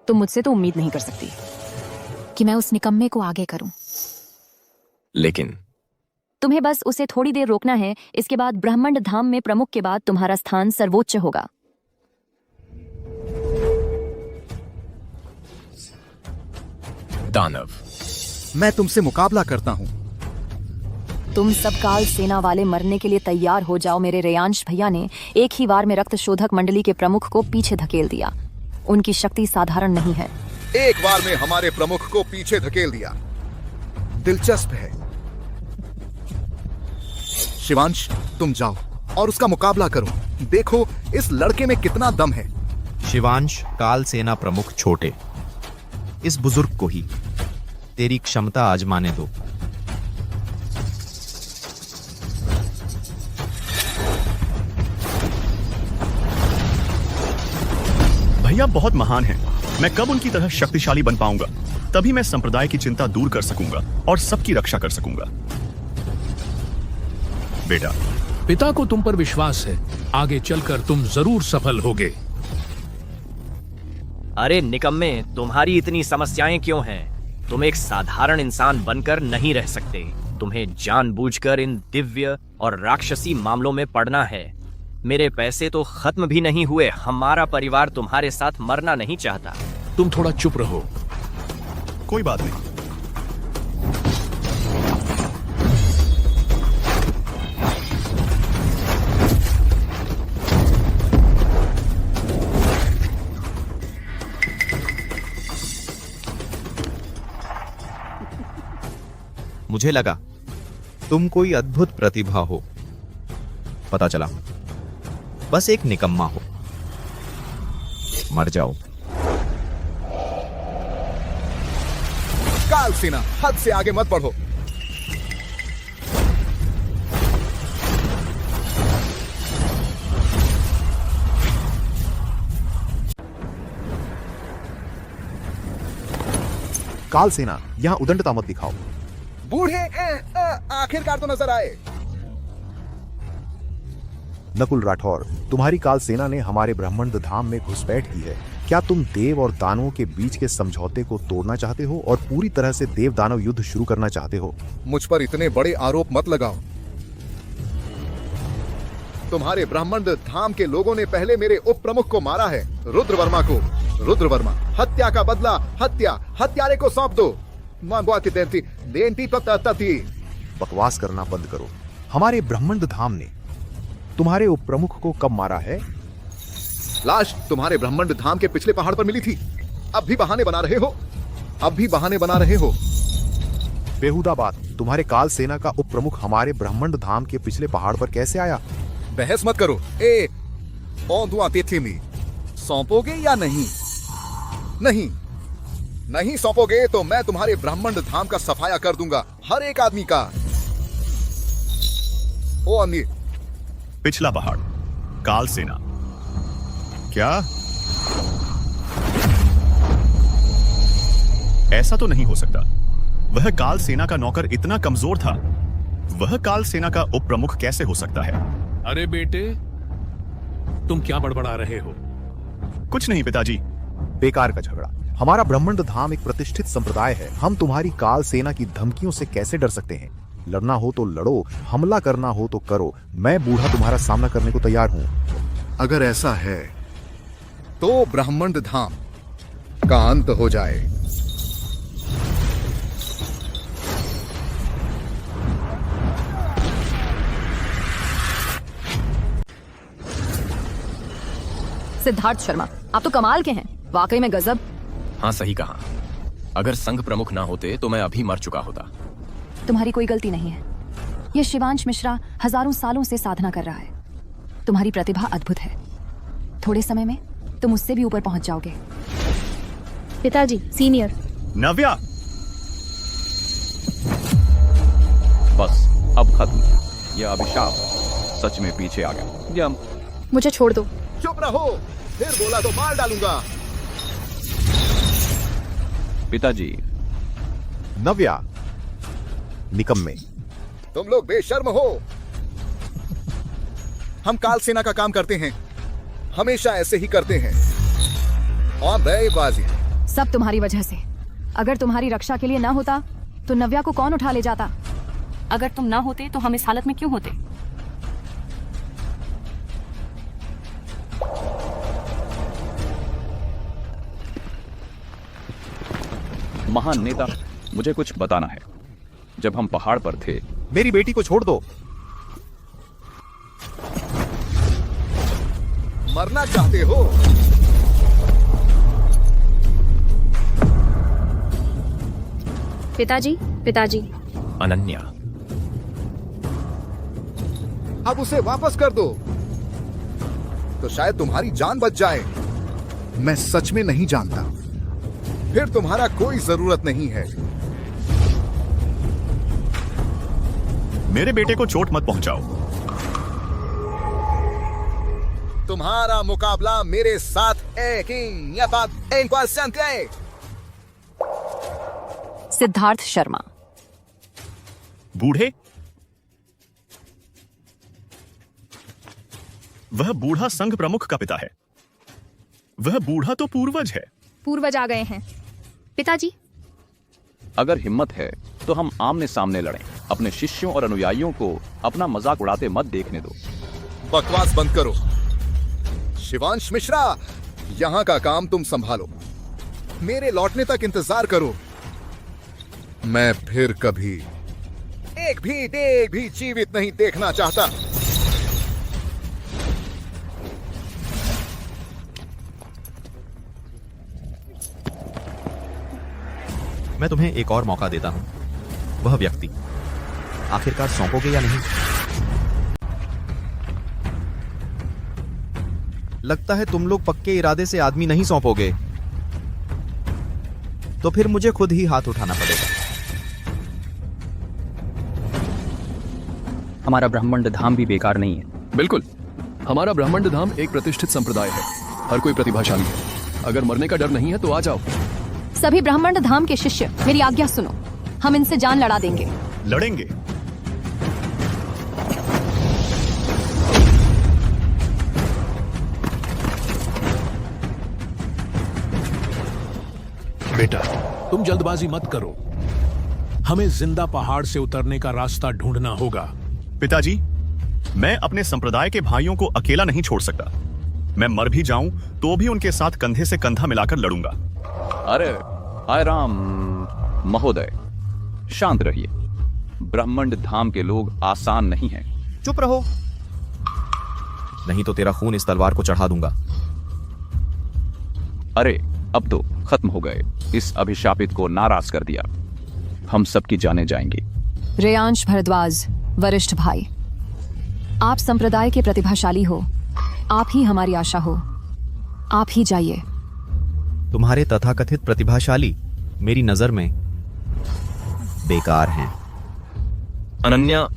तुम मुझसे तो उम्मीद नहीं कर सकती कि मैं उस निकम्मे को आगे करूं। लेकिन तुम्हें बस उसे थोड़ी देर रोकना है। इसके बाद ब्रह्मांड धाम में प्रमुख के बाद तुम्हारा स्थान सर्वोच्च होगा। दानव, मैं तुमसे मुकाबला करता हूं। तुम सब काल सेना वाले मरने के लिए तैयार हो जाओ। मेरे रेयांश भैया ने एक ही बार में रक्त शोधक मंडली के प्रमुख को पीछे धकेल दिया। उनकी शक्ति साधारण नहीं है। एक बार में हमारे प्रमुख को पीछे धकेल दिया। दिलचस्प है। शिवांश, तुम जाओ और उसका मुकाबला करो। देखो इस लड़के में कितना दम है। शिवांश, काल सेना प्रमुख छोटे, इस बुजुर्ग को ही तेरी क्षमता आजमाने दो। भैया बहुत महान हैं। मैं कब उनकी तरह शक्तिशाली बन पाऊंगा? तभी मैं संप्रदाय की चिंता दूर कर सकूंगा और सबकी रक्षा कर सकूंगा। बेटा, पिता को तुम पर विश्वास है, आगे चलकर तुम जरूर सफल होगे। अरे निकम्मे, तुम्हारी इतनी समस्याएं क्यों हैं? तुम एक साधारण इंसान बनकर नहीं रह सकते। तुम्हें जानबूझकर इन दिव्य और राक्षसी मामलों में पड़ना है। मेरे पैसे तो खत्म भी नहीं हुए। हमारा परिवार तुम्हारे साथ मरना नहीं चाहता। तुम थोड़ा चुप रहो। कोई बात नहीं। मुझे लगा तुम कोई अद्भुत प्रतिभा हो। पता चला बस एक निकम्मा हो। मर जाओ। काल सेना, हद से आगे मत बढ़ो। काल सेना, यहां उदंडता मत दिखाओ। बूढ़े आखिरकार तो नजर आए। नकुल राठौर, तुम्हारी काल सेना ने हमारे ब्रह्मांड धाम में घुसपैठ की है। क्या तुम देव और दानवों के बीच के समझौते को तोड़ना चाहते हो और पूरी तरह से देव दानव युद्ध शुरू करना चाहते हो? मुझ पर इतने बड़े आरोप मत लगाओ। तुम्हारे ब्रह्मांड धाम के लोगों ने पहले मेरे उप प्रमुख को मारा है, रुद्रवर्मा को। रुद्रवर्मा, हत्या का बदला हत्यारे को सौंप दो। बकवास करना बंद करो। हमारे ब्रह्मांड धाम ने तुम्हारे उप प्रमुख को कब मारा है? लाश तुम्हारे ब्रह्मांड धाम के पिछले पहाड़ पर मिली थी। अब भी बहाने बना रहे हो। बेहुदा बात। तुम्हारे काल सेना का उप प्रमुख हमारे ब्रह्मांड धाम के पिछले पहाड़ पर कैसे आया? बहस मत करो। सौंपोगे या नहीं? नहीं, नहीं सौंपोगे तो मैं तुम्हारे ब्रह्मांड धाम का सफाया कर दूंगा, हर एक आदमी का। ओ अमीर, पिछला पहाड़, काल सेना। क्या ऐसा तो नहीं हो सकता। वह काल सेना का नौकर इतना कमजोर था। वह काल सेना का उप प्रमुख कैसे हो सकता है? अरे बेटे, तुम क्या बड़बड़ा रहे हो? कुछ नहीं पिताजी। बेकार का झगड़ा। हमारा ब्रह्मांड धाम एक प्रतिष्ठित संप्रदाय है। हम तुम्हारी काल सेना की धमकियों से कैसे डर सकते हैं? लड़ना हो तो लड़ो, हमला करना हो तो करो। मैं बूढ़ा तुम्हारा सामना करने को तैयार हूं। अगर ऐसा है तो ब्रह्मांड धाम का अंत हो जाए। सिद्धार्थ शर्मा, आप तो कमाल के हैं, वाकई में गजब। हाँ, सही कहा। अगर संघ प्रमुख ना होते तो मैं अभी मर चुका होता। तुम्हारी कोई गलती नहीं है। यह शिवांश मिश्रा हजारों सालों से साधना कर रहा है। तुम्हारी प्रतिभा अद्भुत है। थोड़े समय में तुम उससे भी ऊपर पहुंच जाओगे। पिताजी, सीनियर। नव्या, बस अब खत्म। यह अभिशाप सच में पीछे आ गया। यह मुझे छोड़ दो। चुप रहो, फिर बोला तो मार डालूंगा। पिताजी। नव्या, निकम्मे, तुम लोग बेशर्म हो। हम काल सेना का काम करते हैं, हमेशा ऐसे ही करते हैं। और बेबाजी सब तुम्हारी वजह से। अगर तुम्हारी रक्षा के लिए ना होता तो नव्या को कौन उठा ले जाता? अगर तुम ना होते तो हम इस हालत में क्यों होते? महान नेता, मुझे कुछ बताना है। जब हम पहाड़ पर थे, मेरी बेटी को छोड़ दो। मरना चाहते हो? पिताजी, पिताजी। अनन्या, अब उसे वापस कर दो तो शायद तुम्हारी जान बच जाए। मैं सच में नहीं जानता, फिर तुम्हारा कोई जरूरत नहीं है। मेरे बेटे को चोट मत पहुंचाओ। तुम्हारा मुकाबला मेरे साथ है किंग या बात इनक्वासेंटे। सिद्धार्थ शर्मा। बूढ़े? वह बूढ़ा संघ प्रमुख का पिता है। वह बूढ़ा तो पूर्वज है। पूर्वज आ गए हैं। पिताजी, अगर हिम्मत है तो हम आमने सामने लड़ें। अपने शिष्यों और अनुयायियों को अपना मजाक उड़ाते मत देखने दो। बकवास बंद करो। शिवांश मिश्रा, यहां का काम तुम संभालो। मेरे लौटने तक इंतजार करो। मैं फिर कभी एक भी जीवित नहीं देखना चाहता। मैं तुम्हें एक और मौका देता हूं। वह व्यक्ति आखिरकार सौंपोगे या नहीं? लगता है तुम लोग पक्के इरादे से आदमी नहीं सौंपोगे, तो फिर मुझे खुद ही हाथ उठाना पड़ेगा। हमारा ब्रह्मांड धाम भी बेकार नहीं है। बिल्कुल, हमारा ब्रह्मांड धाम एक प्रतिष्ठित संप्रदाय है। हर कोई प्रतिभाशाली है। अगर मरने का डर नहीं है तो आ जाओ। सभी ब्रह्मांड धाम के शिष्य, मेरी आज्ञा सुनो। हम इनसे जान लड़ा देंगे। लड़ेंगे? बेटा, तुम जल्दबाजी मत करो। हमें जिंदा पहाड़ से उतरने का रास्ता ढूंढना होगा। पिताजी, मैं अपने संप्रदाय के भाइयों को अकेला नहीं छोड़ सकता। मैं मर भी जाऊं तो भी उनके साथ कंधे से कंधा मिलाकर लड़ूंगा। अरे आयराम महोदय, शांत रहिए। ब्रह्मांड धाम के लोग आसान नहीं हैं। चुप रहो, नहीं तो तेरा खून इस तलवार को चढ़ा दूंगा। अरे अब तो खत्म हो गए। इस अभिशापित को नाराज कर दिया। हम सबकी जाने जाएंगी। रेयांश भारद्वाज, वरिष्ठ भाई, आप संप्रदाय के प्रतिभाशाली हो। आप ही हमारी आशा हो। आप ही जाइए। तुम्हारे तथाकथित प्रतिभाशाली मेरी नजर में बेकार हैं। अनन्या,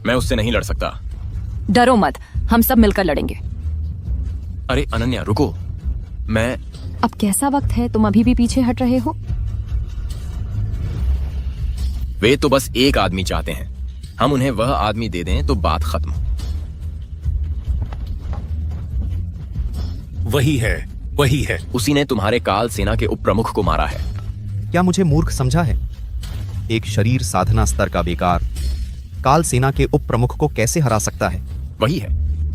मैं उससे नहीं लड़ सकता। डरो मत, हम सब मिलकर लड़ेंगे। अरे अनन्या रुको, मैं अब कैसा वक्त है, तुम अभी भी पीछे हट रहे हो? वे तो बस एक आदमी चाहते हैं, हम उन्हें वह आदमी दे दें तो बात खत्म। वही है। उसी ने तुम्हारे काल सेना के उप प्रमुख को मारा है। क्या मुझे मूर्ख समझा है? एक शरीर साधना स्तर का बेकार काल सेना के उप प्रमुख को कैसे हरा सकता है? वही है,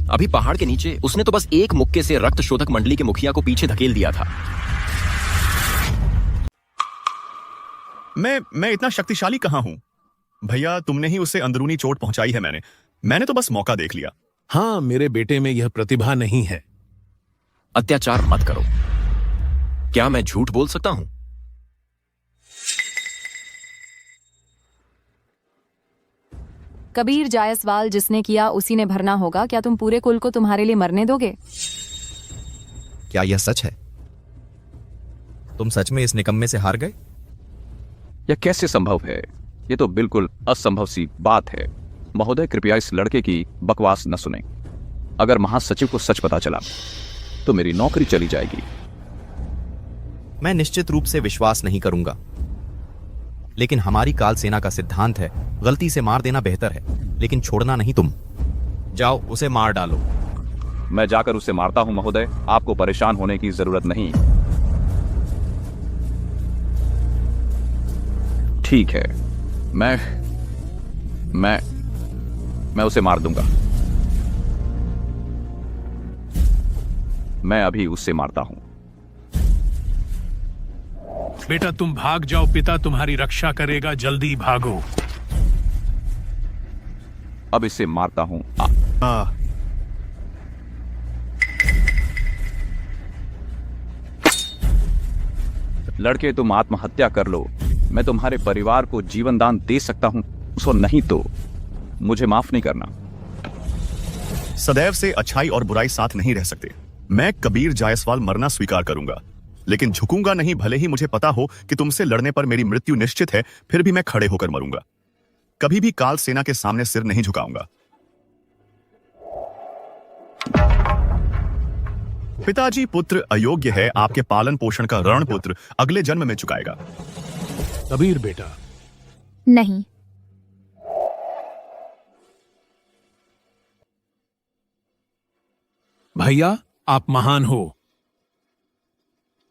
अभी पहाड़ के नीचे उसने तो बस एक मुक्के से रक्त शोधक मंडली के मुखिया को पीछे धकेल दिया था। मैं इतना शक्तिशाली कहां हूं? भैया, तुमने ही उसे अंदरूनी चोट पहुंचाई है। मैंने तो बस मौका देख लिया। हाँ, मेरे बेटे में यह प्रतिभा नहीं है। अत्याचार मत करो। क्या मैं झूठ बोल सकता हूं? कबीर जायसवाल जिसने किया उसी ने भरना होगा। क्या तुम पूरे कुल को तुम्हारे लिए मरने दोगे? क्या यह सच है? तुम सच में इस निकम्मे से हार गए? यह कैसे संभव है? यह तो बिल्कुल असंभव सी बात है। महोदय, कृपया इस लड़के की बकवास न सुनें। अगर महासचिव को सच पता चला तो मेरी नौकरी चली जाएगी। मैं निश्चित रूप से विश्वास नहीं करूंगा, लेकिन हमारी काल सेना का सिद्धांत है गलती से मार देना बेहतर है, लेकिन छोड़ना नहीं। तुम जाओ, उसे मार डालो। मैं जाकर उसे मारता हूं महोदय, आपको परेशान होने की जरूरत नहीं। ठीक है, मैं उसे मार दूंगा। मैं अभी उससे मारता हूं। बेटा तुम भाग जाओ, पिता तुम्हारी रक्षा करेगा, जल्दी भागो। अब इसे मारता हूं। लड़के, तुम आत्महत्या कर लो। मैं तुम्हारे परिवार को जीवन दान दे सकता हूं, उसको नहीं तो मुझे माफ नहीं करना। सदैव से अच्छाई और बुराई साथ नहीं रह सकते। मैं कबीर जायसवाल मरना स्वीकार करूंगा, लेकिन झुकूंगा नहीं। भले ही मुझे पता हो कि तुमसे लड़ने पर मेरी मृत्यु निश्चित है, फिर भी मैं खड़े होकर मरूंगा। कभी भी काल सेना के सामने सिर नहीं झुकाऊंगा। पिताजी, पुत्र अयोग्य है, आपके पालन पोषण का ऋण पुत्र अगले जन्म में चुकाएगा। कबीर बेटा। नहीं, भैया आप महान हो।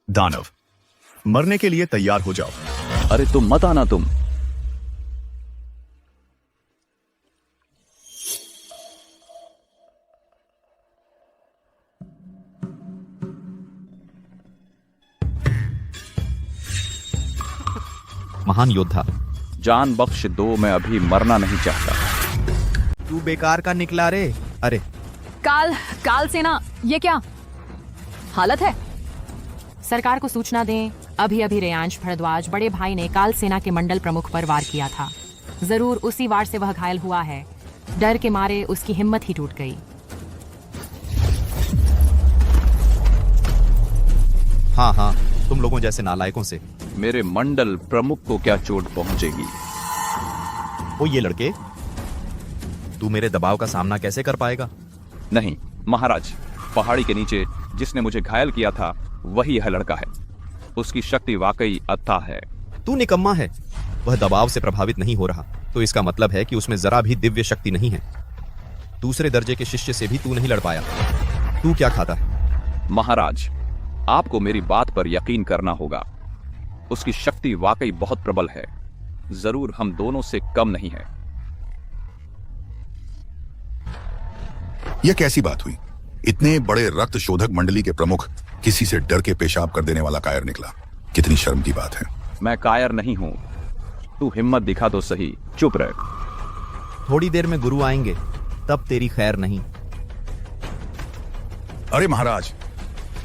दानव, मरने के लिए तैयार हो जाओ। अरे तुम मत आना। तुम महान योद्धा, जान बख्श दो, मैं अभी मरना नहीं चाहता। तू बेकार का निकला रे। अरे काल सेना, ये क्या हालत है? सरकार को सूचना दें। अभी अभी रेयांश भरद्वाज बड़े भाई ने काल सेना के मंडल प्रमुख पर वार किया था। जरूर उसी वार से वह घायल हुआ है। डर के मारे उसकी हिम्मत ही टूट गई। हाँ, तुम लोगों जैसे नालायकों से मेरे मंडल प्रमुख को क्या चोट पहुंचेगी? वो ये लड़के, तू मेरे दबाव का सामना कैसे कर पाएगा? नहीं महाराज, पहाड़ी के नीचे जिसने मुझे घायल किया था वही यह लड़का है। उसकी शक्ति वाकई अथाह है। तू निकम्मा है। वह दबाव से प्रभावित नहीं हो रहा, तो इसका मतलब है कि उसमें जरा भी दिव्य शक्ति नहीं है। दूसरे दर्जे के शिष्य से भी तू नहीं लड़ पाया। तू क्या खाता है? महाराज, आपको मेरी बात पर यकीन करना होगा। उसकी शक्ति वाकई बहुत प्रबल है। जरूर हम दोनों से कम नहीं है। यह कैसी बात हुई? इतने बड़े रक्त शोधक मंडली के प्रमुख किसी से डर के पेशाब कर देने वाला कायर निकला। कितनी शर्म की बात है। मैं कायर नहीं हूं। तू हिम्मत दिखा तो सही। चुप रह। थोड़ी देर में गुरु आएंगे, तब तेरी खैर नहीं। अरे महाराज,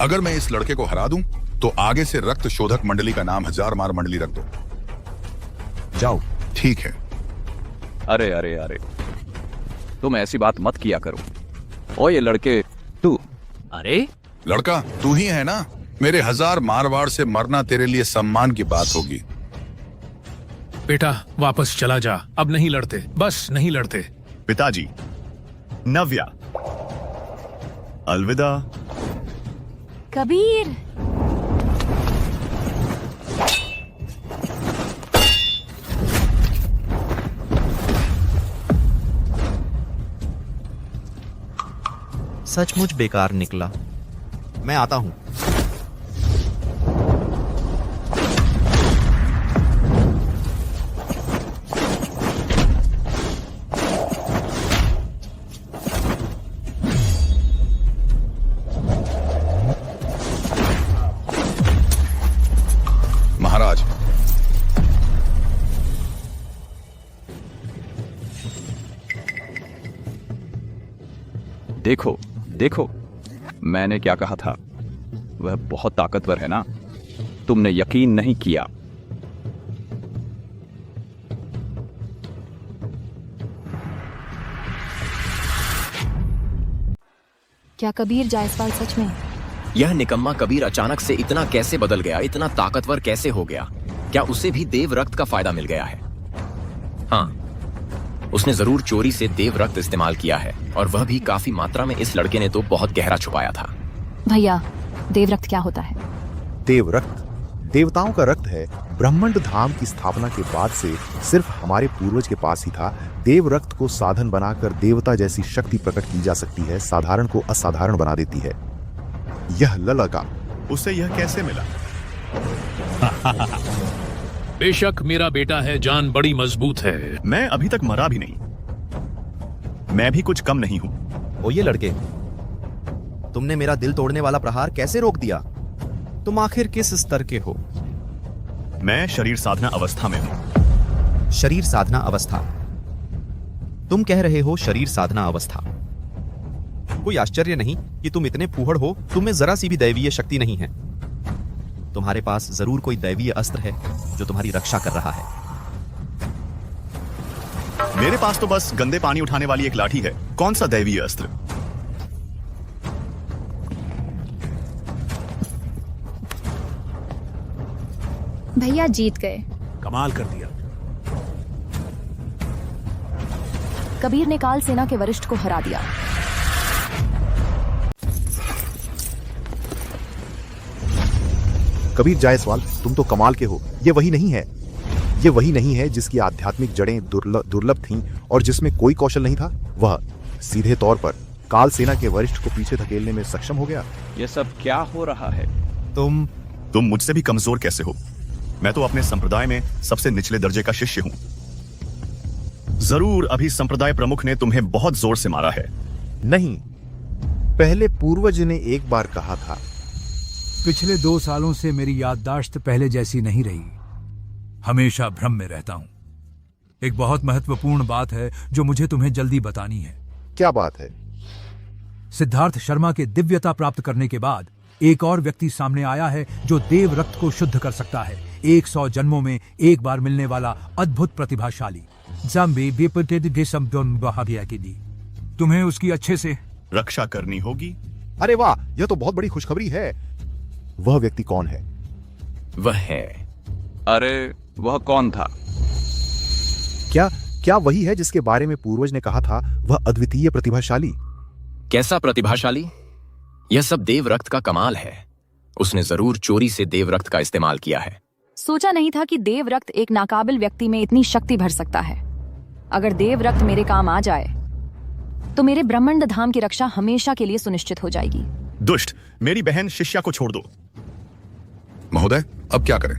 अगर मैं इस लड़के को हरा दूं तो आगे से रक्त शोधक मंडली का नाम 1000 मार मंडली रख दो। जाओ। ठीक है। अरे अरे अरे, तुम ऐसी बात मत किया करो। ओ ये लड़के, तू। अरे लड़का तू ही है ना? मेरे 1000 मारवाड़ से मरना तेरे लिए सम्मान की बात होगी। बेटा वापस चला जा, अब नहीं लड़ते, बस नहीं लड़ते। पिताजी, नव्या, अलविदा। कबीर, सचमुच बेकार निकला। मैं आता हूं। महाराज, देखो देखो, मैंने क्या कहा था। वह बहुत ताकतवर है ना, तुमने यकीन नहीं किया। क्या कबीर जायसवाल सच में? यह निकम्मा कबीर अचानक से इतना कैसे बदल गया, इतना ताकतवर कैसे हो गया? क्या उसे भी देव रक्त का फायदा मिल गया है? हाँ, उसने जरूर चोरी से देव रक्त इस्तेमाल किया है, और वह भी काफी मात्रा में। इस लड़के ने तो बहुत गहरा छुपाया था। भैया, देव रक्त क्या होता है? देव रक्त देवताओं का रक्त है। ब्रह्मंड धाम की स्थापना के बाद से सिर्फ हमारे पूर्वज के पास ही था। देव रक्त को साधन बनाकर देवता जैसी शक्ति प्रकट की जा सकती है, साधारण को असाधारण बना देती है। यह ललका, उसे यह कैसे मिला? बेशक मेरा बेटा है, जान बड़ी मजबूत है। मैं अभी तक मरा भी नहीं। मैं भी कुछ कम नहीं हूं। ओ ये लड़के, तुमने मेरा दिल तोड़ने वाला प्रहार कैसे रोक दिया? तुम आखिर किस स्तर के हो? मैं शरीर साधना अवस्था में हूं। शरीर साधना अवस्था? तुम कह रहे हो शरीर साधना अवस्था। कोई आश्चर्य नहीं कि तुम इतने फूहड़ हो। तुम्हें जरा सी भी दैवीय शक्ति नहीं है। तुम्हारे पास जरूर कोई दैवीय अस्त्र है जो तुम्हारी रक्षा कर रहा है। मेरे पास तो बस गंदे पानी उठाने वाली एक लाठी है। कौन सा दैवीय अस्त्र? भैया जीत गए। कमाल कर दिया। कबीर ने काल सेना के वरिष्ठ को हरा दिया। कबीर जायसवाल, तुम तो कमाल के हो। ये वही नहीं है, ये वही नहीं है जिसकी आध्यात्मिक जड़ें दुर्लभ थीं और जिसमें कोई कौशल नहीं था। वह सीधे तौर पर काल सेना के वरिष्ठ को पीछे धकेलने में सक्षम हो गया। ये सब क्या हो रहा है? तुम मुझसे भी कमजोर कैसे हो? मैं तो अपने संप्रदाय में सबसे निचले दर्जे का शिष्य हूं। जरूर अभी संप्रदाय प्रमुख ने तुम्हें बहुत जोर से मारा है। नहीं, पहले पूर्वज ने एक बार कहा था। पिछले 2 सालों से मेरी याददाश्त पहले जैसी नहीं रही। हमेशा भ्रम में रहता हूं। एक बहुत महत्वपूर्ण बात है जो मुझे तुम्हें जल्दी बतानी है। क्या बात है? सिद्धार्थ शर्मा के दिव्यता प्राप्त करने के बाद एक और व्यक्ति सामने आया है जो देव रक्त को शुद्ध कर सकता है। 100 जन्मों में एक बार मिलने वाला अद्भुत प्रतिभाशाली। तुम्हें उसकी अच्छे से रक्षा करनी होगी। अरे वाह, यह तो बहुत बड़ी खुशखबरी है। वह व्यक्ति कौन है? वह है। अरे वह कौन था? क्या वही है जिसके बारे में पूर्वज ने कहा था, वह अद्वितीय प्रतिभाशाली? कैसा प्रतिभाशाली? यह सब देव रक्त का कमाल है। उसने जरूर चोरी से देव रक्त का इस्तेमाल किया है। सोचा नहीं था कि देव रक्त एक नाकाबिल व्यक्ति में इतनी शक्ति भर सकता है। अगर देव रक्त मेरे काम आ जाए तो मेरे ब्रह्मंड धाम की रक्षा हमेशा के लिए सुनिश्चित हो जाएगी। दुष्ट, मेरी बहन शिष्या को छोड़ दो। महोदय, अब क्या करें?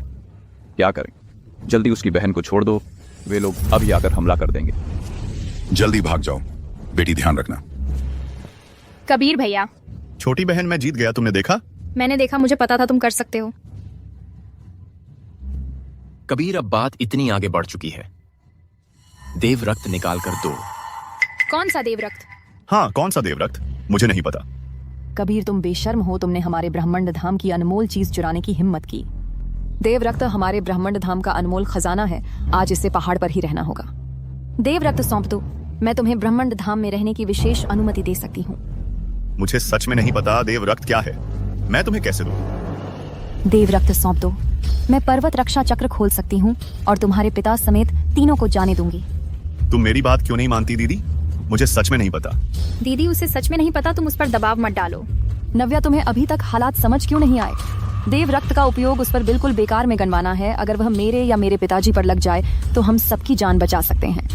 क्या करें? जल्दी उसकी बहन को छोड़ दो। वे लोग अभी आकर हमला कर देंगे। जल्दी भाग जाओ। बेटी, ध्यान रखना। कबीर भैया, छोटी बहन, मैं जीत गया। तुमने देखा? मैंने देखा, मुझे पता था तुम कर सकते हो। कबीर, अब बात इतनी आगे बढ़ चुकी है। देव रक्त निकाल कर दो। कौन सा देव रक्त? हाँ, कौन सा देव रक्त? मुझे नहीं पता। कबीर, तुम बेशर्म हो। तुमने हमारे ब्रह्मांड धाम की अनमोल चीज चुराने की हिम्मत की। देव रक्त हमारे ब्रह्मांड धाम का अनमोल खजाना है। आज इसे पहाड़ पर ही रहना होगा। देव रक्त सौंप दो। मैं तुम्हें ब्रह्मांड धाम में रहने की विशेष अनुमति दे सकती हूँ। मुझे सच में नहीं पता देव रक्त क्या है। मैं तुम्हें कैसे दूं? देव रक्त सौंप दो। मैं पर्वत रक्षा चक्र खोल सकती हूँ और तुम्हारे पिता समेत तीनों को जाने दूंगी। तुम मेरी बात क्यों नहीं मानती दीदी? मुझे सच में नहीं पता। दीदी, उसे सच में नहीं पता, तुम उस पर दबाव मत डालो। नव्या, तुम्हें अभी तक हालात समझ क्यों नहीं आए? देव रक्त का उपयोग उस पर बिल्कुल बेकार में गणवाना है। अगर वह मेरे या मेरे पिताजी पर लग जाए तो हम सबकी जान बचा सकते हैं।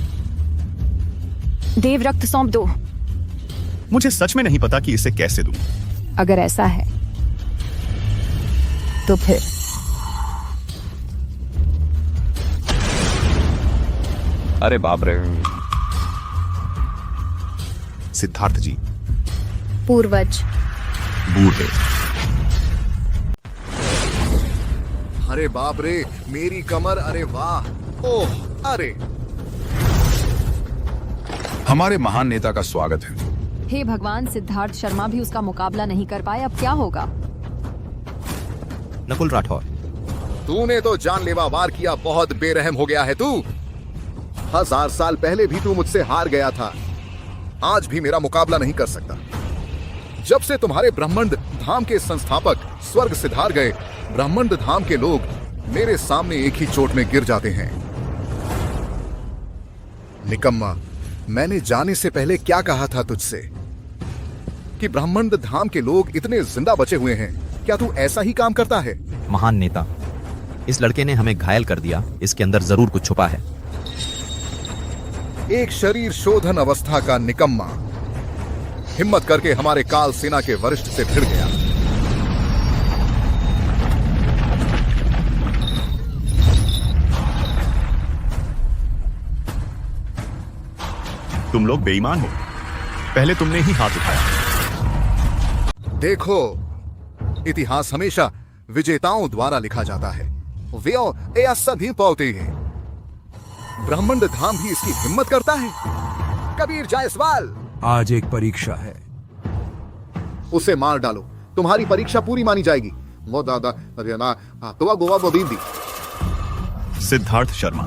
देव रक्त सौंप दो। मुझे सच में नहीं पता कि इसे कैसे दूं। अगर ऐसा है तो फिर अरे बाप रे। सिद्धार्थ जी। पूर्वज। बूढ़े। अरे बाप रे, मेरी कमर, अरे वाह, ओह, अरे। हमारे महान नेता का स्वागत है। हे भगवान, सिद्धार्थ शर्मा भी उसका मुकाबला नहीं कर पाए, अब क्या होगा? नकुल राठौर। तूने तो जानलेवा वार किया, बहुत बेरहम हो गया है तू। 1000 साल पहले भी तू मुझसे हार गया था, आज भी मेरा मुकाबला नहीं कर सकता। जब से तुम्हारे ब्रह्मांड धाम के संस्थापक स्वर्ग सिधार गए, ब्रह्मांड धाम के लोग मेरे सामने एक ही चोट में गिर जाते हैं। निकम्मा, मैंने जाने से पहले क्या कहा था तुझसे कि ब्रह्मांड धाम के लोग इतने जिंदा बचे हुए हैं? क्या तू ऐसा ही काम करता है? महान नेता, इस लड़के ने हमें घायल कर दिया, इसके अंदर जरूर कुछ छुपा है। एक शरीर शोधन अवस्था का निकम्मा हिम्मत करके हमारे काल सेना के वरिष्ठ से भिड़ गया। तुम लोग बेईमान हो, पहले तुमने ही हाथ उठाया। देखो, इतिहास हमेशा विजेताओं द्वारा लिखा जाता है। वे सभी पाते हैं। ब्रह्मांड धाम भी इसकी हिम्मत करता है। कबीर जायसवाल, आज एक परीक्षा है, उसे मार डालो, तुम्हारी परीक्षा पूरी मानी जाएगी। वो दादा ना तो गोवा बोबींदी। सिद्धार्थ शर्मा।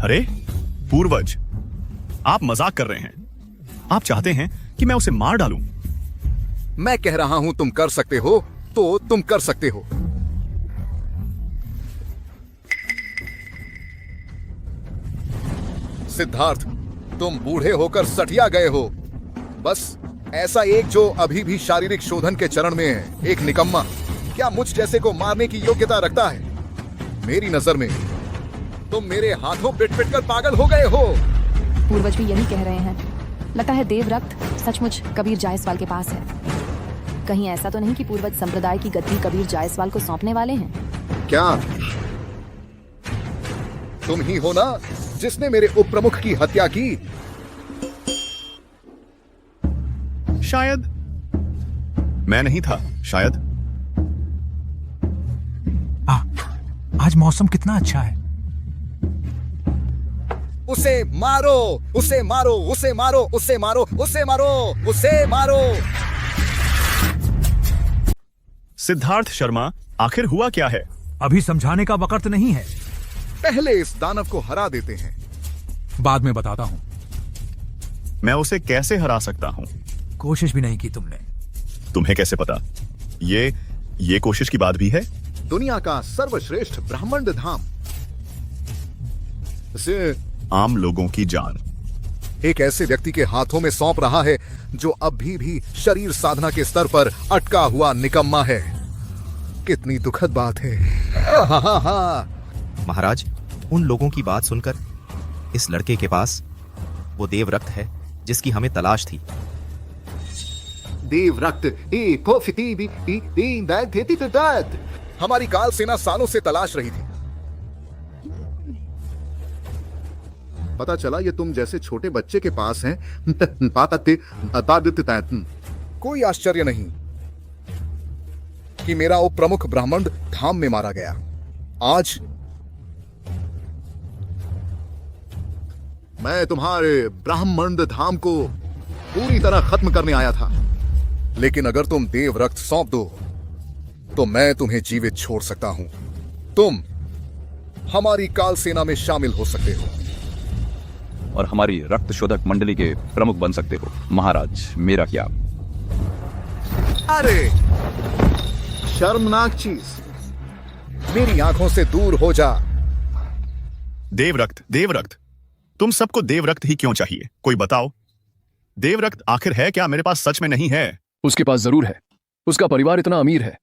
अरे पूर्वज, आप मजाक कर रहे हैं। आप चाहते हैं कि मैं उसे मार डालूं? मैं कह रहा हूं तुम कर सकते हो तो तुम कर सकते हो। सिद्धार्थ, तुम बूढ़े होकर सठिया गए हो। बस ऐसा एक जो अभी भी शारीरिक शोधन के चरण में है, एक निकम्मा, क्या मुझ जैसे को मारने की योग्यता रखता है? मेरी नजर में तुम मेरे हाथों पिट पिट कर पागल हो गए हो। पूर्वज भी यही कह रहे हैं। लगता है देव रक्त सचमुच कबीर जायसवाल के पास है। कहीं ऐसा तो नहीं कि पूर्वज संप्रदाय की गद्दी कबीर जायसवाल को सौंपने वाले हैं? क्या तुम ही हो ना जिसने मेरे उप प्रमुख की हत्या की? शायद मैं नहीं था, शायद। आज मौसम कितना अच्छा है। उसे मारो, उसे मारो, उसे मारो, उसे मारो, उसे मारो, उसे मारो। सिद्धार्थ शर्मा, आखिर हुआ क्या है? अभी समझाने का वक्त नहीं है, पहले इस दानव को हरा देते हैं। बाद में बताता हूं। मैं उसे कैसे हरा सकता हूं? कोशिश भी नहीं की तुमने। तुम्हें कैसे पता? ये कोशिश की बात भी है। दुनिया का सर्वश्रेष्ठ ब्रह्मांड धाम से आम लोगों की जान एक ऐसे व्यक्ति के हाथों में सौंप रहा है जो अभी भी शरीर साधना के स्तर पर अटका हुआ निकम्मा है। कितनी दुखद बात है। महाराज, उन लोगों की बात सुनकर इस लड़के के पास वो देव रक्त है जिसकी हमें तलाश थी। देव रक्त हमारी काल सेना सालों से तलाश रही थी। पता चला ये तुम जैसे छोटे बच्चे के पास हैं। कोई आश्चर्य नहीं कि मेरा उप प्रमुख ब्राह्मण धाम में मारा गया। आज मैं तुम्हारे ब्राह्मण धाम को पूरी तरह खत्म करने आया था, लेकिन अगर तुम देव रक्त सौंप दो तो मैं तुम्हें जीवित छोड़ सकता हूं। तुम हमारी काल सेना में शामिल हो सकते हो और हमारी रक्त शोधक मंडली के प्रमुख बन सकते हो। महाराज, मेरा क्या? अरे शर्मनाक चीज, मेरी आंखों से दूर हो जा। देवरक्त, देवरक्त, तुम सबको देवरक्त ही क्यों चाहिए? कोई बताओ। देवरक्त आखिर है क्या? मेरे पास सच में नहीं है। उसके पास जरूर है। उसका परिवार इतना अमीर है,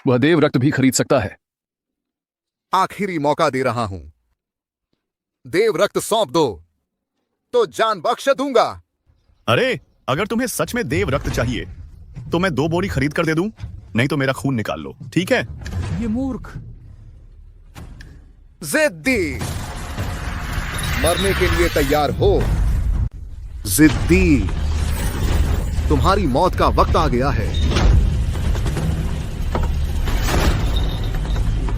वह देव रक्त भी खरीद सकता है। आखिरी मौका दे रहा हूं, देव रक्त सौंप दो तो जान बख्श दूंगा। अरे, अगर तुम्हें सच में देव रक्त चाहिए तो मैं 2 बोरी खरीद कर दे दूं, नहीं तो मेरा खून निकाल लो, ठीक है? ये मूर्ख, जिद्दी, मरने के लिए तैयार हो। जिद्दी, तुम्हारी मौत का वक्त आ गया है।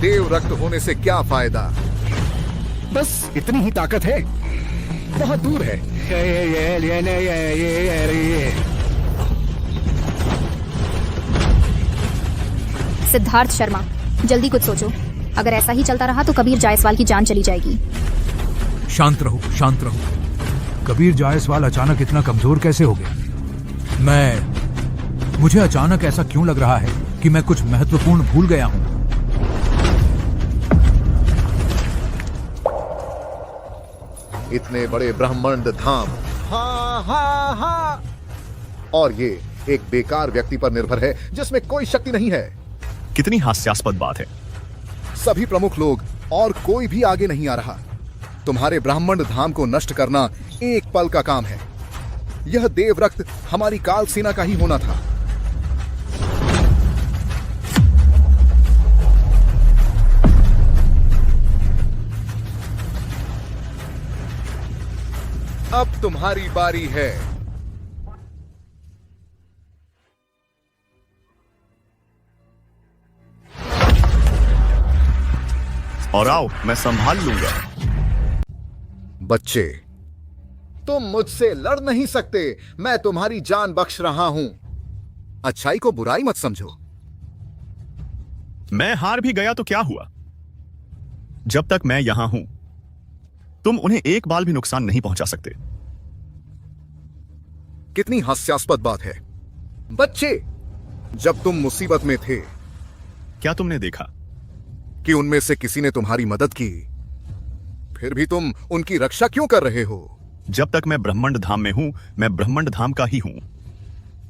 देव रक्त होने से क्या फायदा? बस इतनी ही ताकत है, बहुत दूर है। सिद्धार्थ शर्मा, जल्दी कुछ सोचो। अगर ऐसा ही चलता रहा तो कबीर जायसवाल की जान चली जाएगी। शांत रहो, शांत रहो। कबीर जायसवाल अचानक इतना कमजोर कैसे हो गया? मुझे अचानक ऐसा क्यों लग रहा है कि मैं कुछ महत्वपूर्ण भूल गया हूं? इतने बड़े ब्रह्मांड धाम, हाँ हाँ हाँ, और ये एक बेकार व्यक्ति पर निर्भर है जिसमें कोई शक्ति नहीं है। कितनी हास्यास्पद बात है। सभी प्रमुख लोग और कोई भी आगे नहीं आ रहा। तुम्हारे ब्रह्मांड धाम को नष्ट करना एक पल का काम है। यह देव रक्त हमारी काल सेना का ही होना था। अब तुम्हारी बारी है। और आओ, मैं संभाल लूंगा। बच्चे, तुम मुझसे लड़ नहीं सकते। मैं तुम्हारी जान बख्श रहा हूं। अच्छाई को बुराई मत समझो। मैं हार भी गया तो क्या हुआ? जब तक मैं यहां हूं, तुम उन्हें एक बाल भी नुकसान नहीं पहुंचा सकते। कितनी हास्यास्पद बात है। बच्चे, जब तुम मुसीबत में थे, क्या तुमने देखा कि उनमें से किसी ने तुम्हारी मदद की? फिर भी तुम उनकी रक्षा क्यों कर रहे हो? जब तक मैं ब्रह्मांड धाम में हूं, मैं ब्रह्मांड धाम का ही हूं।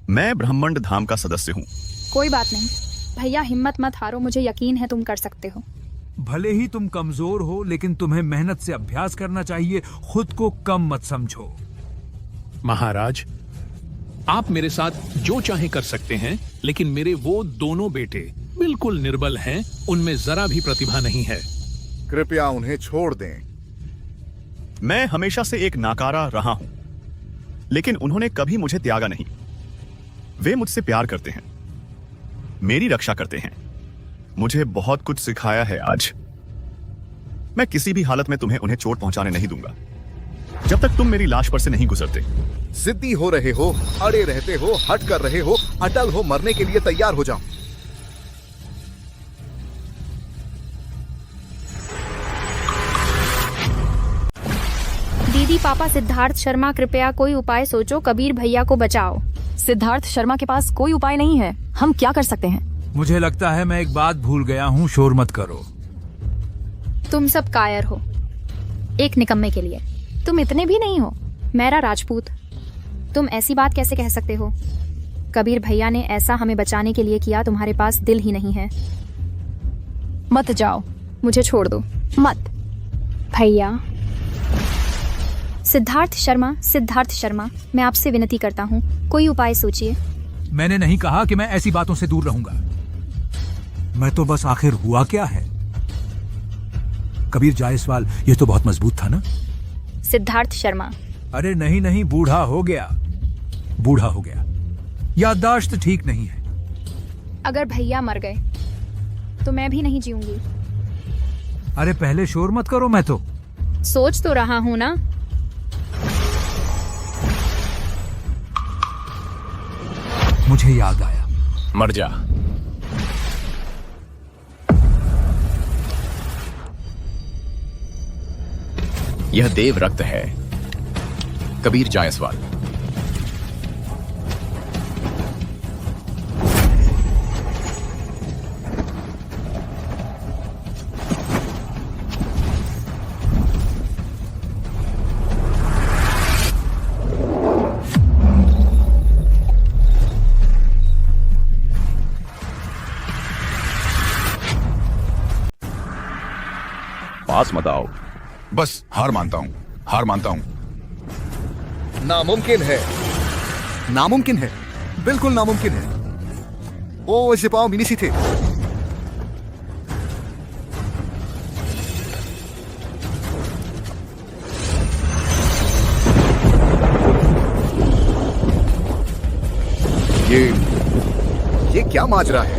मैं ब्रह्मांड धाम का सदस्य हूं। कोई बात नहीं भैया, हिम्मत मत हारो। मुझे यकीन है तुम कर सकते हो। भले ही तुम कमजोर हो, लेकिन तुम्हें मेहनत से अभ्यास करना चाहिए। खुद को कम मत समझो। महाराज, आप मेरे साथ जो चाहे कर सकते हैं, लेकिन मेरे वो दोनों बेटे बिल्कुल निर्बल हैं, उनमें जरा भी प्रतिभा नहीं है। कृपया उन्हें छोड़ दें। मैं हमेशा से एक नाकारा रहा हूं, लेकिन उन्होंने कभी मुझे त्यागा नहीं। वे मुझसे प्यार करते हैं, मेरी रक्षा करते हैं। मुझे बहुत कुछ सिखाया है आज। मैं किसी भी हालत में तुम्हें उन्हें चोट पहुंचाने नहीं दूंगा, जब तक तुम मेरी लाश पर से नहीं गुजरते। जिद्दी हो रहे हो, अड़े रहते हो, हट कर रहे हो, अटल हो, मरने के लिए तैयार हो जाओ। दीदी, पापा, सिद्धार्थ शर्मा, कृपया कोई उपाय सोचो। कबीर भैया को बचाओ। सिद्धार्थ शर्मा के पास कोई उपाय नहीं है। हम क्या कर सकते हैं? मुझे लगता है मैं एक बात भूल गया हूँ। शोर मत करो। तुम सब कायर हो, एक निकम्मे के लिए। तुम इतने भी नहीं हो। मेरा राजपूत, तुम ऐसी बात कैसे कह सकते हो? कबीर भैया ने ऐसा हमें बचाने के लिए किया, तुम्हारे पास दिल ही नहीं है। मत जाओ, मुझे छोड़ दो। मत। भैया। सिद्धार्थ शर्मा, मैं आपसे विनती करता हूँ, कोई उपाय सोचिए। मैंने नहीं कहा कि मैं ऐसी बातों से दूर रहूंगा। मैं तो बस आखिर हुआ क्या है? कबीर जायसवाल, ये तो बहुत मजबूत था ना? सिद्धार्थ शर्मा। अरे नहीं, बूढ़ा हो गया। याददाश्त ठीक नहीं है। अगर भैया मर गए तो मैं भी नहीं जीऊंगी। अरे पहले शोर मत करो। मैं तो सोच तो रहा हूं ना। मुझे याद आया। मर जा। यह देव रक्त है, कबीर जायसवाल। पास मत आओ। बस हार मानता हूं, हार मानता हूं। नामुमकिन है, नामुमकिन है, बिल्कुल नामुमकिन है। ओ जिपाओ मिनिसी थे। ये क्या माजरा है?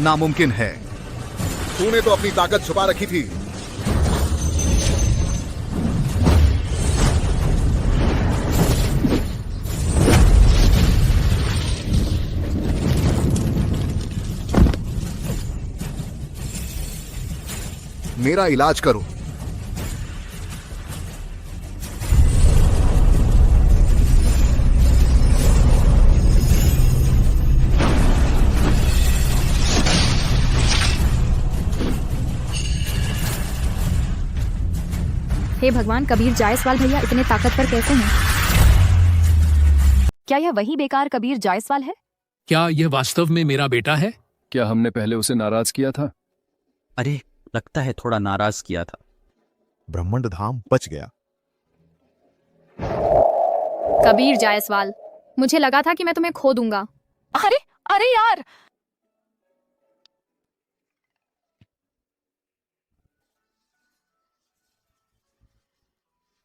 नामुमकिन है। तूने तो अपनी ताकत छुपा रखी थी। मेरा इलाज करो। हे भगवान, कबीर जायसवाल भैया इतने ताकतवर कैसे हैं? क्या यह वही बेकार कबीर जायसवाल है? क्या यह वास्तव में मेरा बेटा है? क्या हमने पहले उसे नाराज किया था? अरे लगता है थोड़ा नाराज किया था। ब्रह्मंड धाम बच गया। कबीर जायसवाल, मुझे लगा था कि मैं तुम्हें खो दूंगा। अरे अरे यार,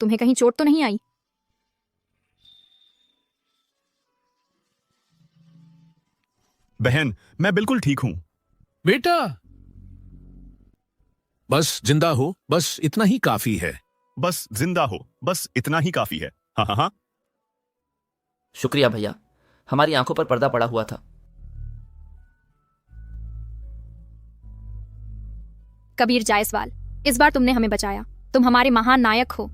तुम्हें कहीं चोट तो नहीं आई? बहन, मैं बिल्कुल ठीक हूं। बेटा, बस जिंदा हो, बस इतना ही काफी है। बस जिंदा हो, बस इतना ही काफी है। हाँ हाँ हाँ। शुक्रिया भैया, हमारी आंखों पर पर्दा पड़ा हुआ था। कबीर जायसवाल, इस बार तुमने हमें बचाया। तुम हमारे महान नायक हो।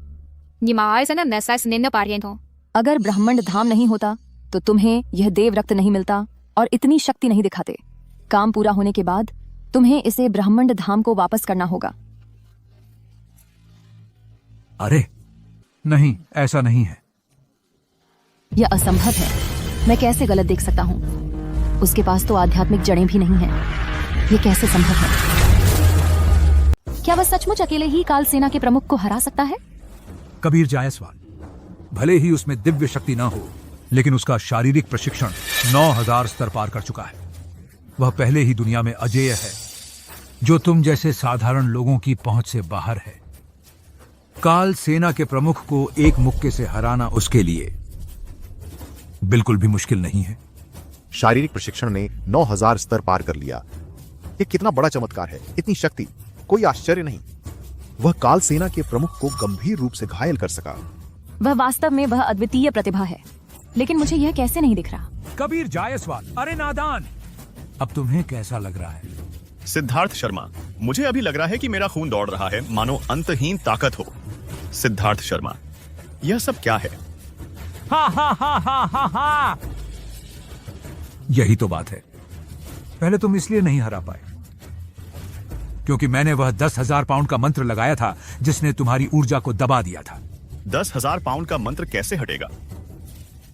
अगर ब्रह्मंड धाम नहीं होता तो तुम्हें यह देव रक्त नहीं मिलता और इतनी शक्ति नहीं दिखाते। काम पूरा होने के बाद तुम्हें इसे ब्रह्मंड धाम को वापस करना होगा। अरे नहीं, ऐसा नहीं है। यह असंभव है। मैं कैसे गलत देख सकता हूँ? उसके पास तो आध्यात्मिक जड़ें भी नहीं हैं। यह कैसे संभव है? क्या वह सचमुच अकेले ही काल सेना के प्रमुख को हरा सकता है? कबीर जायसवाल, भले ही उसमें दिव्य शक्ति ना हो, लेकिन उसका शारीरिक प्रशिक्षण 9000 स्तर पार कर चुका है। वह पहले ही दुनिया में अजेय है, जो तुम जैसे साधारण लोगों की पहुंच से बाहर है। काल सेना के प्रमुख को एक मुक्के से हराना उसके लिए बिल्कुल भी मुश्किल नहीं है। शारीरिक प्रशिक्षण ने 9000 स्तर पार कर लिया। ये कितना बड़ा चमत्कार है! इतनी शक्ति, कोई आश्चर्य नहीं। वह काल सेना के प्रमुख को गंभीर रूप से घायल कर सका। वह वास्तव में वह अद्वितीय प्रतिभा है, लेकिन मुझे यह कैसे नहीं दिख रहा? कबीर जायसवाल, अरे नादान! अब तुम्हें कैसा लग रहा है? सिद्धार्थ शर्मा, मुझे अभी लग रहा है कि मेरा खून दौड़ रहा है, मानो अंतहीन ताकत हो। सिद्धार्थ शर्मा, यह सब क्या है? हा हा हा हा हा हा। यही तो बात है। पहले तुम इसलिए नहीं हरा पाए क्योंकि मैंने वह 10,000 पाउंड का मंत्र लगाया था जिसने तुम्हारी ऊर्जा को दबा दिया था। 10,000 पाउंड का मंत्र कैसे हटेगा?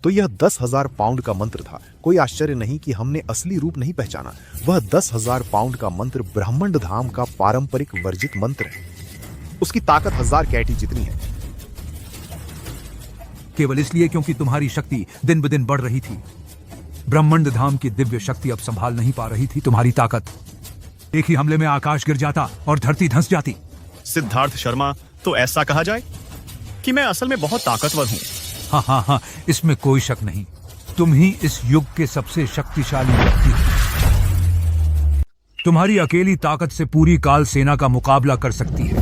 तो यह 10,000 पाउंड का मंत्र था। कोई आश्चर्य नहीं कि हमने असली रूप नहीं पहचाना। वह 10,000 पाउंड का मंत्र ब्रह्मंड धाम का पारंपरिक वर्जित मंत्र है। उसकी ताकत 1000 कैटी जितनी है। केवल इसलिए क्योंकि तुम्हारी शक्ति दिन ब दिन बढ़ रही थी। ब्रह्मंड धाम की दिव्य शक्ति अब संभाल नहीं पा रही थी तुम्हारी ताकत। एक ही हमले में आकाश गिर जाता और धरती धंस जाती। सिद्धार्थ शर्मा, तो ऐसा कहा जाए कि मैं असल में बहुत ताकतवर हूं। हाँ हाँ हाँ, इसमें कोई शक नहीं। तुम ही इस युग के सबसे शक्तिशाली व्यक्ति हो। तुम्हारी अकेली ताकत से पूरी काल सेना का मुकाबला कर सकती है।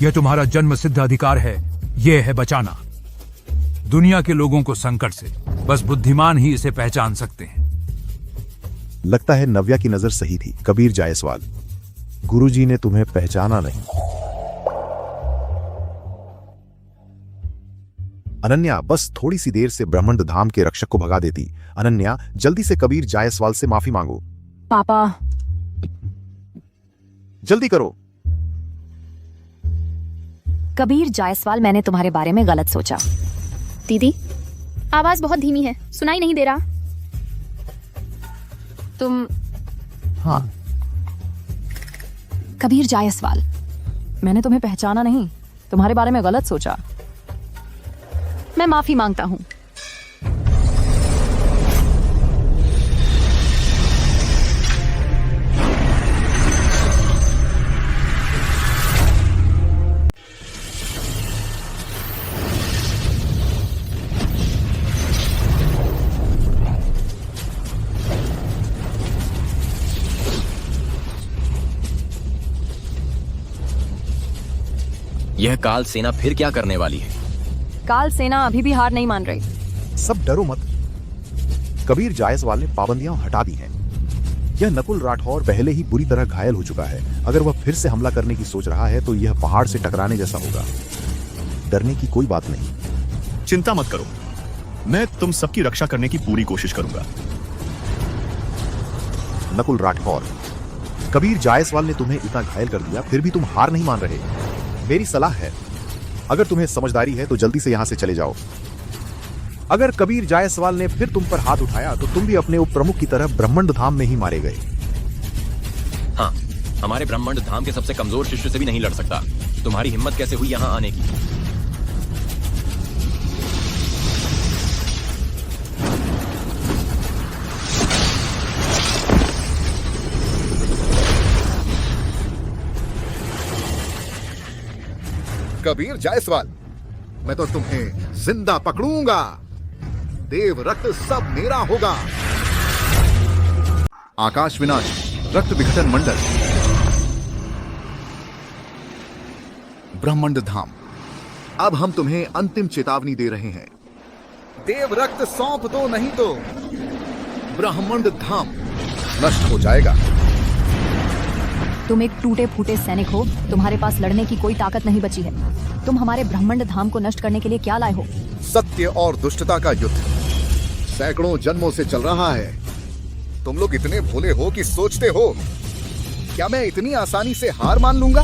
यह तुम्हारा जन्म सिद्ध अधिकार है। यह है बचाना दुनिया के लोगों को संकट से। बस बुद्धिमान ही इसे पहचान सकते हैं। लगता है नव्या की नजर सही थी। कबीर जायसवाल, गुरुजी ने तुम्हें पहचाना नहीं। अनन्या बस थोड़ी सी देर से ब्रह्मंड धाम के रक्षक को भगा देती। अनन्या, जल्दी से कबीर जायसवाल से माफी मांगो। पापा, जल्दी करो। कबीर जायसवाल, मैंने तुम्हारे बारे में गलत सोचा। दीदी, आवाज बहुत धीमी है, सुनाई नहीं दे रहा। तुम? हाँ, कबीर जायसवाल, मैंने तुम्हें पहचाना नहीं, तुम्हारे बारे में गलत सोचा। मैं माफी मांगता हूँ। यह काल सेना फिर क्या करने वाली है? काल सेना अभी भी हार नहीं मान रही। सब डरो मत, कबीर जायसवाल ने पाबंदियां हटा दी हैं। यह नकुल राठौर पहले ही बुरी तरह घायल हो चुका है। अगर वह फिर से हमला करने की सोच रहा है तो यह पहाड़ से टकराने जैसा होगा। डरने की कोई बात नहीं। चिंता मत करो, मैं तुम सबकी रक्षा करने की पूरी कोशिश करूंगा। नकुल राठौर, कबीर जायसवाल ने तुम्हें इतना घायल कर दिया, फिर भी तुम हार नहीं मान रहे। मेरी सलाह है, अगर तुम्हें समझदारी है तो जल्दी से यहां से चले जाओ। अगर कबीर जायसवाल ने फिर तुम पर हाथ उठाया तो तुम भी अपने उप प्रमुख की तरह ब्रह्मंड धाम में ही मारे गए। हाँ, हमारे ब्रह्मांड धाम के सबसे कमजोर शिष्य से भी नहीं लड़ सकता। तुम्हारी हिम्मत कैसे हुई यहां आने की? कबीर जायसवाल, मैं तो तुम्हें जिंदा पकड़ूंगा। देव रक्त सब मेरा होगा। आकाश विनाश रक्त विघटन मंडल, ब्रह्मांड धाम, अब हम तुम्हें अंतिम चेतावनी दे रहे हैं। देव रक्त सौंप दो, नहीं तो ब्रह्मांड धाम नष्ट हो जाएगा। तुम एक टूटे फूटे सैनिक हो, तुम्हारे पास लड़ने की कोई ताकत नहीं बची है। तुम हमारे ब्रह्मांड धाम को नष्ट करने के लिए क्या लाए हो? सत्य और दुष्टता का युद्ध सैकड़ों जन्मों से चल रहा है। तुम लोग इतने भोले हो कि सोचते हो क्या मैं इतनी आसानी से हार मान लूंगा?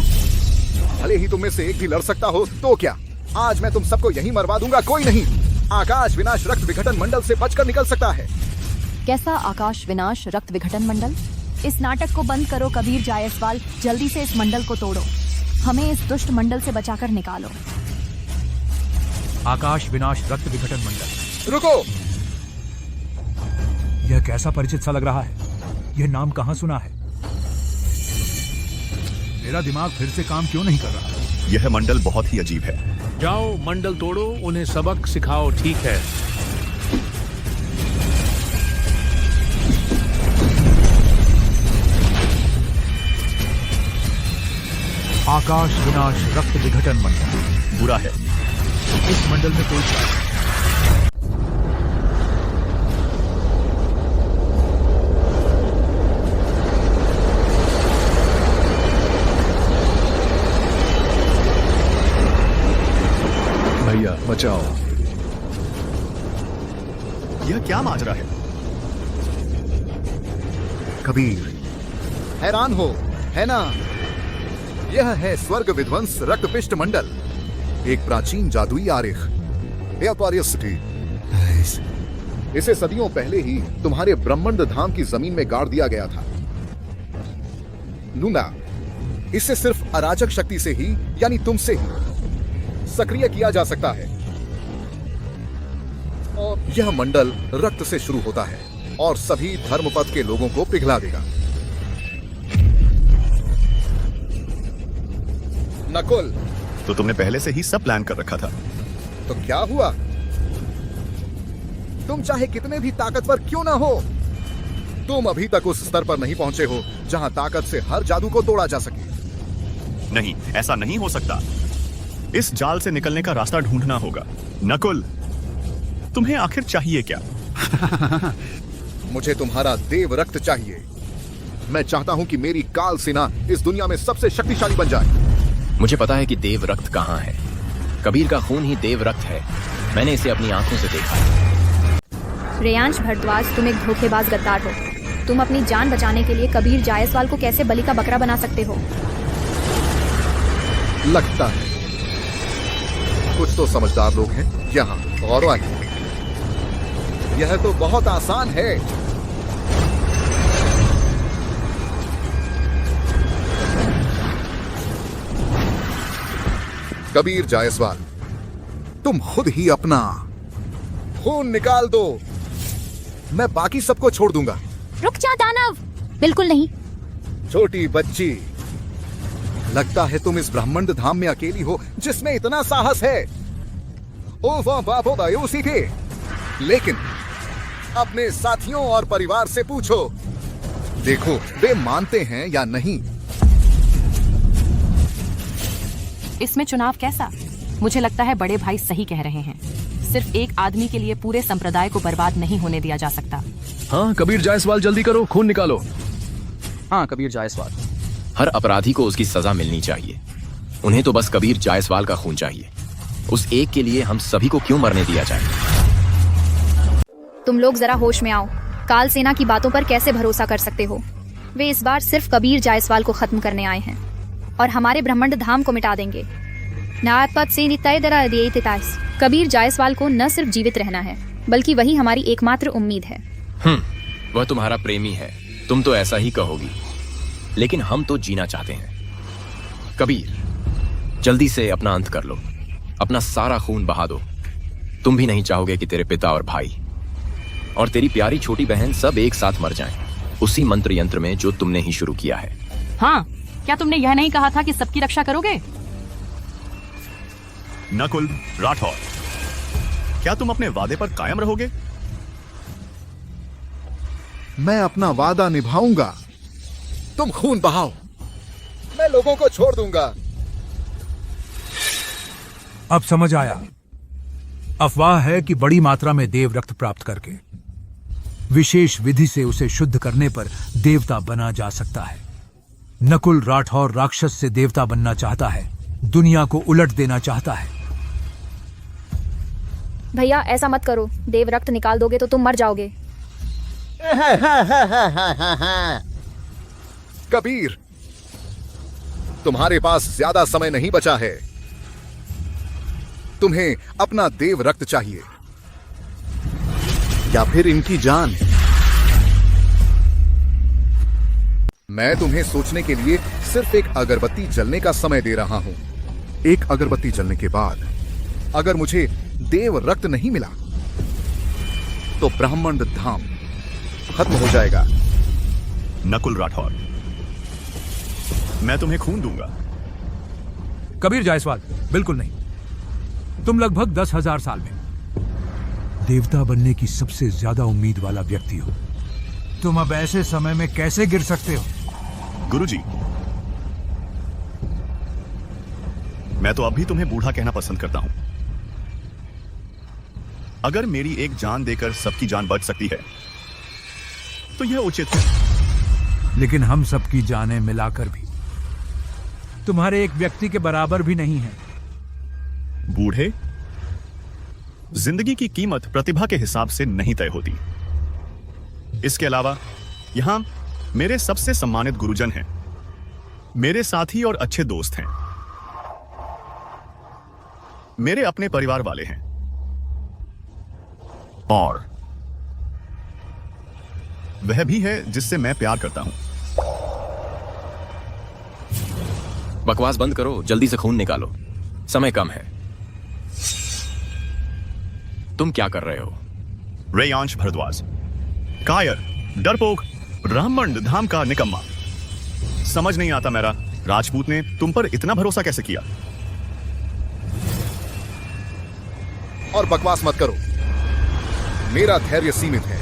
भले ही तुम में से एक भी लड़ सकता हो तो क्या, आज मैं तुम सबको यहीं मरवा दूंगा। कोई नहीं आकाश विनाश रक्त विघटन मंडल से बचकर निकल सकता है। कैसा आकाश विनाश रक्त विघटन मंडल? इस नाटक को बंद करो कबीर जायसवाल, जल्दी से इस मंडल को तोड़ो, हमें इस दुष्ट मंडल से बचाकर निकालो। आकाश विनाश रक्त विघटन मंडल। रुको, यह कैसा परिचित सा लग रहा है? यह नाम कहां सुना है? मेरा दिमाग फिर से काम क्यों नहीं कर रहा? यह मंडल बहुत ही अजीब है। जाओ मंडल तोड़ो, उन्हें सबक सिखाओ। ठीक है। आकाश विनाश रक्त विघटन मंडल बुरा है। इस मंडल में कोई भैया बचाओ। यह क्या माजरा है? कबीर, हैरान हो है ना? यह है स्वर्ग विध्वंस रक्तपिष्ट मंडल, एक प्राचीन जादुई आरेख। इसे सदियों पहले ही तुम्हारे ब्रह्मांड धाम की जमीन में गाड़ दिया गया था। लूना, इसे सिर्फ अराजक शक्ति से ही, यानी तुमसे ही सक्रिय किया जा सकता है। और यह मंडल रक्त से शुरू होता है और सभी धर्मपथ के लोगों को पिघला देगा। नकुल, तो तुमने पहले से ही सब प्लान कर रखा था। तो क्या हुआ? तुम चाहे कितने भी ताकतवर क्यों ना हो, तुम अभी तक उस स्तर पर नहीं पहुंचे हो जहां ताकत से हर जादू को तोड़ा जा सके। नहीं, ऐसा नहीं हो सकता। इस जाल से निकलने का रास्ता ढूंढना होगा। नकुल, तुम्हें आखिर चाहिए क्या? मुझे तुम्हारा देव रक्त चाहिए। मैं चाहता हूं कि मेरी काल सेना इस दुनिया में सबसे शक्तिशाली बन जाए। मुझे पता है कि देव रक्त कहाँ है। कबीर का खून ही देव रक्त है। मैंने इसे अपनी आंखों से देखा है। रेयांश भरद्वाज, तुम एक धोखेबाज गद्दार हो। तुम अपनी जान बचाने के लिए कबीर जायसवाल को कैसे बलि का बकरा बना सकते हो? लगता है कुछ तो समझदार लोग हैं यहाँ, और आइए। यह तो बहुत आसान है। कबीर जायसवाल, तुम खुद ही अपना खून निकाल दो, मैं बाकी सबको छोड़ दूंगा। रुक जा दानव, बिल्कुल नहीं। छोटी बच्ची, लगता है तुम इस ब्रह्मांड धाम में अकेली हो जिसमें इतना साहस है। ओ वाह बापो दायो सीखे, लेकिन अपने साथियों और परिवार से पूछो, देखो वे मानते हैं या नहीं। इसमें चुनाव कैसा? मुझे लगता है बड़े भाई सही कह रहे हैं। सिर्फ एक आदमी के लिए पूरे संप्रदाय को बर्बाद नहीं होने दिया जा सकता। हाँ कबीर जायसवाल, जल्दी करो, खून निकालो। हाँ कबीर जायसवाल, हर अपराधी को उसकी सजा मिलनी चाहिए। उन्हें तो बस कबीर जायसवाल का खून चाहिए। उस एक के लिए हम सभी को क्यों मरने दिया जाए? तुम लोग जरा होश में आओ। काल सेना की बातों पर कैसे भरोसा कर सकते हो? वे इस बार सिर्फ कबीर जायसवाल को खत्म करने आए हैं और हमारे ब्रह्मांड धाम को मिटा देंगे। कबीर जायसवाल को न सिर्फ जीवित रहना है, बल्कि वही हमारी एकमात्र उम्मीद है। वह तुम्हारा प्रेमी है, तुम तो ऐसा ही कहोगी, लेकिन हम तो जीना चाहते हैं। कबीर, जल्दी से अपना अंत कर लो, अपना सारा खून बहा दो। तुम भी नहीं चाहोगे कि तेरे पिता और भाई और तेरी प्यारी छोटी बहन सब एक साथ मर जाएं, उसी मंत्र यंत्र में जो तुमने ही शुरू किया है। हाँ, क्या तुमने यह नहीं कहा था कि सबकी रक्षा करोगे? नकुल राठौर, क्या तुम अपने वादे पर कायम रहोगे? मैं अपना वादा निभाऊंगा। तुम खून बहाओ, मैं लोगों को छोड़ दूंगा। अब समझ आया। अफवाह है कि बड़ी मात्रा में देव रक्त प्राप्त करके विशेष विधि से उसे शुद्ध करने पर देवता बना जा सकता है। नकुल राठौर राक्षस से देवता बनना चाहता है, दुनिया को उलट देना चाहता है। भैया ऐसा मत करो, देव रक्त निकाल दोगे तो तुम मर जाओगे। कबीर, तुम्हारे पास ज्यादा समय नहीं बचा है। तुम्हें अपना देव रक्त चाहिए या फिर इनकी जान। मैं तुम्हें सोचने के लिए सिर्फ एक अगरबत्ती जलने का समय दे रहा हूं। एक अगरबत्ती जलने के बाद अगर मुझे देव रक्त नहीं मिला तो ब्रह्मांड धाम खत्म हो जाएगा। नकुल राठौर, मैं तुम्हें खून दूंगा। कबीर जायसवाल, बिल्कुल नहीं। तुम लगभग 10,000 साल में देवता बनने की सबसे ज्यादा उम्मीद वाला व्यक्ति हो। तुम अब ऐसे समय में कैसे गिर सकते हो? गुरुजी, मैं तो अब भी तुम्हें बूढ़ा कहना पसंद करता हूं। अगर मेरी एक जान देकर सबकी जान बच सकती है तो यह उचित है। लेकिन हम सबकी जानें मिलाकर भी तुम्हारे एक व्यक्ति के बराबर भी नहीं है। बूढ़े, जिंदगी की कीमत प्रतिभा के हिसाब से नहीं तय होती। इसके अलावा यहां मेरे सबसे सम्मानित गुरुजन हैं, मेरे साथी और अच्छे दोस्त हैं, मेरे अपने परिवार वाले हैं और वह भी है जिससे मैं प्यार करता हूं। बकवास बंद करो, जल्दी से खून निकालो, समय कम है। तुम क्या कर रहे हो? रेयांश भरद्वाज, कायर, डरपोक, ब्रह्मांड धाम का निकम्मा। समझ नहीं आता मेरा, राजपूत ने तुम पर इतना भरोसा कैसे किया? और बकवास मत करो, मेरा धैर्य सीमित है।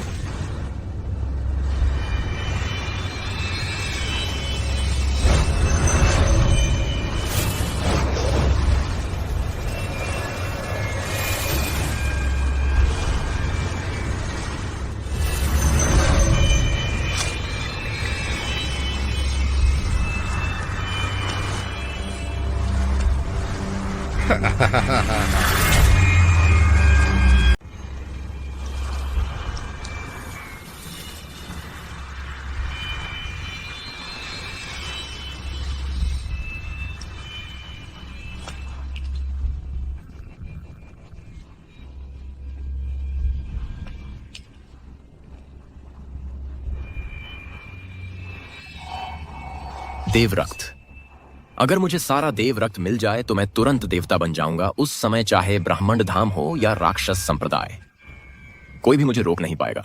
देव रक्त। अगर मुझे सारा देव रक्त मिल जाए तो मैं तुरंत देवता बन जाऊंगा, उस समय चाहे ब्रह्मंड धाम हो या राक्षस संप्रदाय, कोई भी मुझे रोक नहीं पाएगा।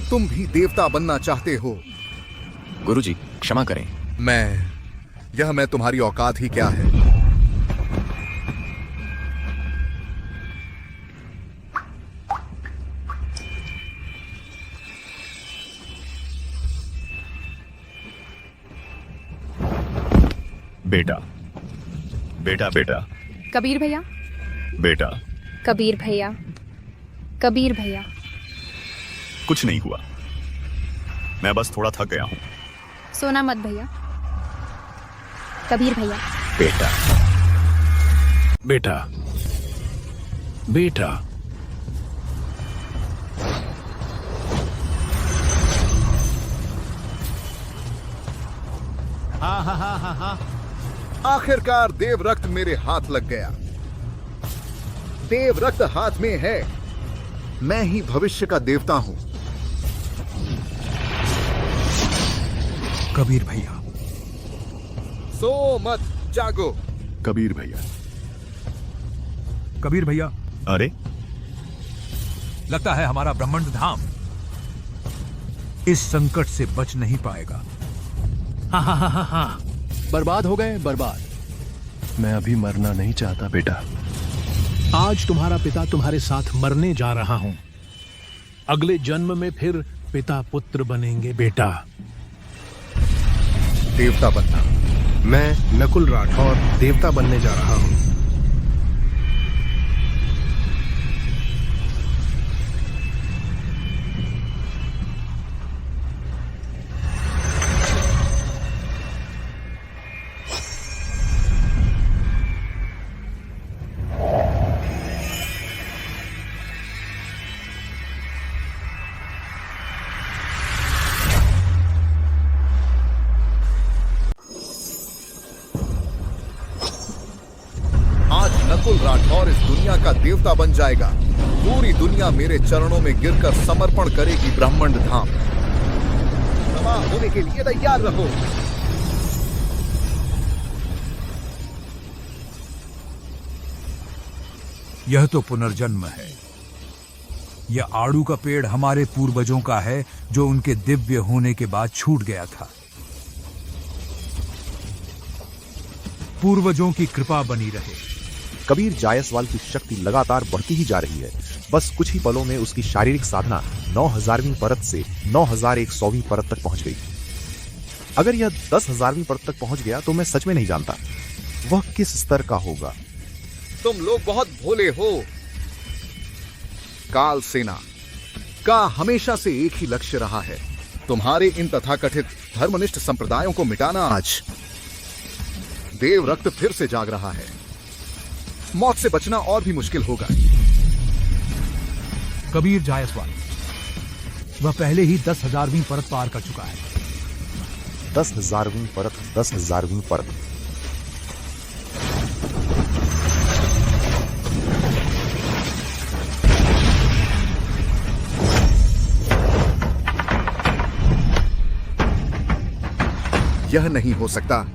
तुम भी देवता बनना चाहते हो? गुरुजी क्षमा करें। मैं तुम्हारी औकात ही क्या है? बेटा बेटा बेटा कबीर भैया, बेटा, कबीर भैया, कबीर भैया। कुछ नहीं हुआ, मैं बस थोड़ा थक गया हूं। सोना मत भैया। कबीर भैया। बेटा बेटा बेटा हाँ। आखिरकार देव रक्त मेरे हाथ लग गया। देव रक्त हाथ में है। मैं ही भविष्य का देवता हूं। कबीर भैया। सो मत जागो। कबीर भैया। कबीर भैया। अरे लगता है हमारा ब्रह्मांड धाम इस संकट से बच नहीं पाएगा। हाँ। बर्बाद हो गए, बर्बाद। मैं अभी मरना नहीं चाहता बेटा। आज तुम्हारा पिता तुम्हारे साथ मरने जा रहा हूं। अगले जन्म में फिर पिता पुत्र बनेंगे बेटा। देवता बनना। मैं नकुल राठौर देवता बनने जा रहा हूं। नकुल राठौर इस दुनिया का देवता बन जाएगा। पूरी दुनिया मेरे चरणों में गिरकर समर्पण करेगी ब्रह्मांड धाम। तबाह होने के लिए तैयार रहो। यह तो पुनर्जन्म है। यह आड़ू का पेड़ हमारे पूर्वजों का है, जो उनके दिव्य होने के बाद छूट गया था। पूर्वजों की कृपा बनी रहे। कबीर जायसवाल की शक्ति लगातार बढ़ती ही जा रही है। बस कुछ ही पलों में उसकी शारीरिक साधना 9000वीं परत से 9100वीं परत तक पहुंच गई। अगर यह 10,000वीं परत तक पहुंच गया तो मैं सच में नहीं जानता वह किस स्तर का होगा। तुम लोग बहुत भोले हो। काल सेना का हमेशा से एक ही लक्ष्य रहा है, तुम्हारे इन तथाकथित धर्मनिष्ठ संप्रदायों को मिटाना। आज देव रक्त फिर से जाग रहा है। मौत से बचना और भी मुश्किल होगा। कबीर जायसवाल, वह पहले ही 10,000वीं परत पार कर चुका है। 10,000वीं परत, 10,000वीं परत। यह नहीं हो सकता।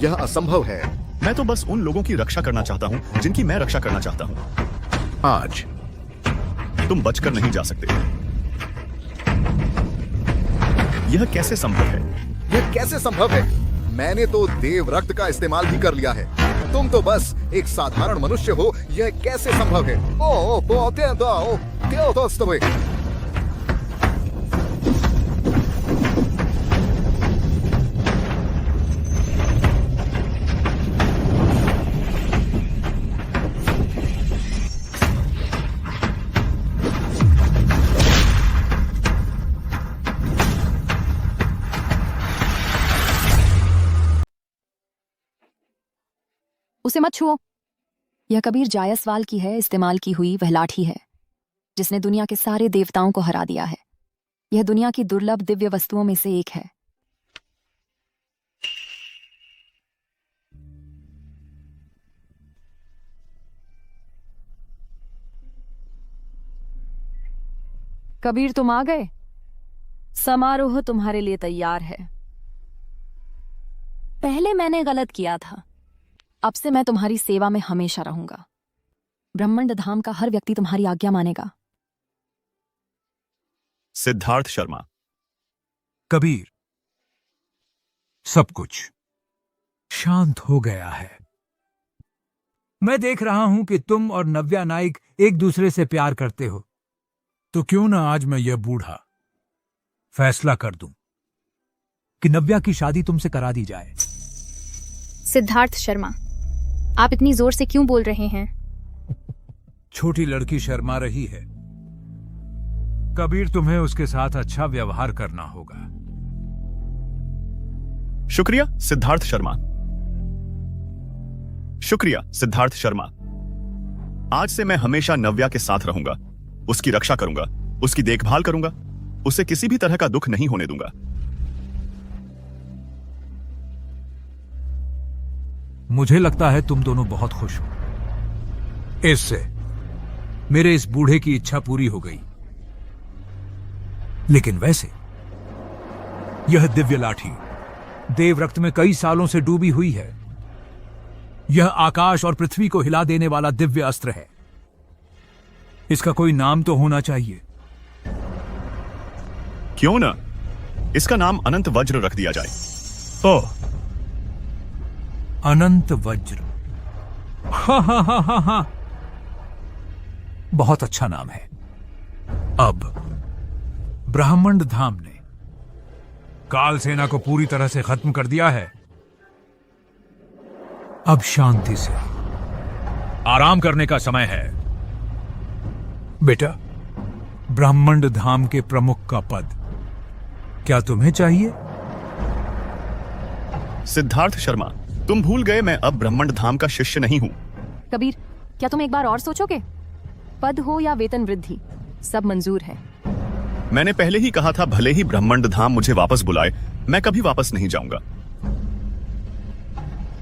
यह असंभव है। मैं तो बस उन लोगों की रक्षा करना चाहता हूं जिनकी मैं रक्षा करना चाहता हूं। आज तुम बचकर नहीं जा सकते। यह कैसे संभव है? यह कैसे संभव है? मैंने तो देव रक्त का इस्तेमाल भी कर लिया है। तुम तो बस एक साधारण मनुष्य हो। यह कैसे संभव है? उसे मत छुओ। यह कबीर जायसवाल की है, इस्तेमाल की हुई वह लाठी है जिसने दुनिया के सारे देवताओं को हरा दिया है। यह दुनिया की दुर्लभ दिव्य वस्तुओं में से एक है। कबीर, तुम आ गए? समारोह तुम्हारे लिए तैयार है। पहले मैंने गलत किया था, अब से मैं तुम्हारी सेवा में हमेशा रहूंगा। ब्रह्मंड धाम का हर व्यक्ति तुम्हारी आज्ञा मानेगा। सिद्धार्थ शर्मा। कबीर, सब कुछ शांत हो गया है। मैं देख रहा हूं कि तुम और नव्या नाइक एक दूसरे से प्यार करते हो, तो क्यों ना आज मैं यह बूढ़ा फैसला कर दूं कि नव्या की शादी तुमसे करा दी जाए। सिद्धार्थ शर्मा, आप इतनी जोर से क्यों बोल रहे हैं? छोटी लड़की शर्मा रही है। कबीर, तुम्हें उसके साथ अच्छा व्यवहार करना होगा। शुक्रिया सिद्धार्थ शर्मा। शुक्रिया सिद्धार्थ शर्मा। आज से मैं हमेशा नव्या के साथ रहूंगा, उसकी रक्षा करूंगा, उसकी देखभाल करूंगा, उसे किसी भी तरह का दुख नहीं होने दूंगा। मुझे लगता है तुम दोनों बहुत खुश हो। इससे मेरे इस बूढ़े की इच्छा पूरी हो गई। लेकिन वैसे यह दिव्य लाठी देवरक्त में कई सालों से डूबी हुई है। यह आकाश और पृथ्वी को हिला देने वाला दिव्य अस्त्र है। इसका कोई नाम तो होना चाहिए। क्यों ना इसका नाम अनंत वज्र रख दिया जाए। ओह, अनंत वज्र। हा हा हा हा हा, बहुत अच्छा नाम है। अब ब्रह्मंड धाम ने काल सेना को पूरी तरह से खत्म कर दिया है। अब शांति से आराम करने का समय है। बेटा, ब्रह्मंड धाम के प्रमुख का पद क्या तुम्हें चाहिए? सिद्धार्थ शर्मा, तुम भूल गए मैं अब ब्रह्मंड धाम का शिष्य नहीं हूं। कबीर, क्या तुम एक बार और सोचोगे? पद हो या वेतन वृद्धि, सब मंजूर है। मैंने पहले ही कहा था, भले ही ब्रह्मंड धाम मुझे वापस बुलाए, मैं कभी वापस नहीं जाऊंगा।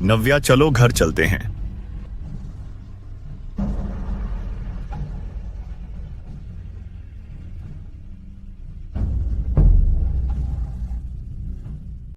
नव्या, चलो घर चलते हैं।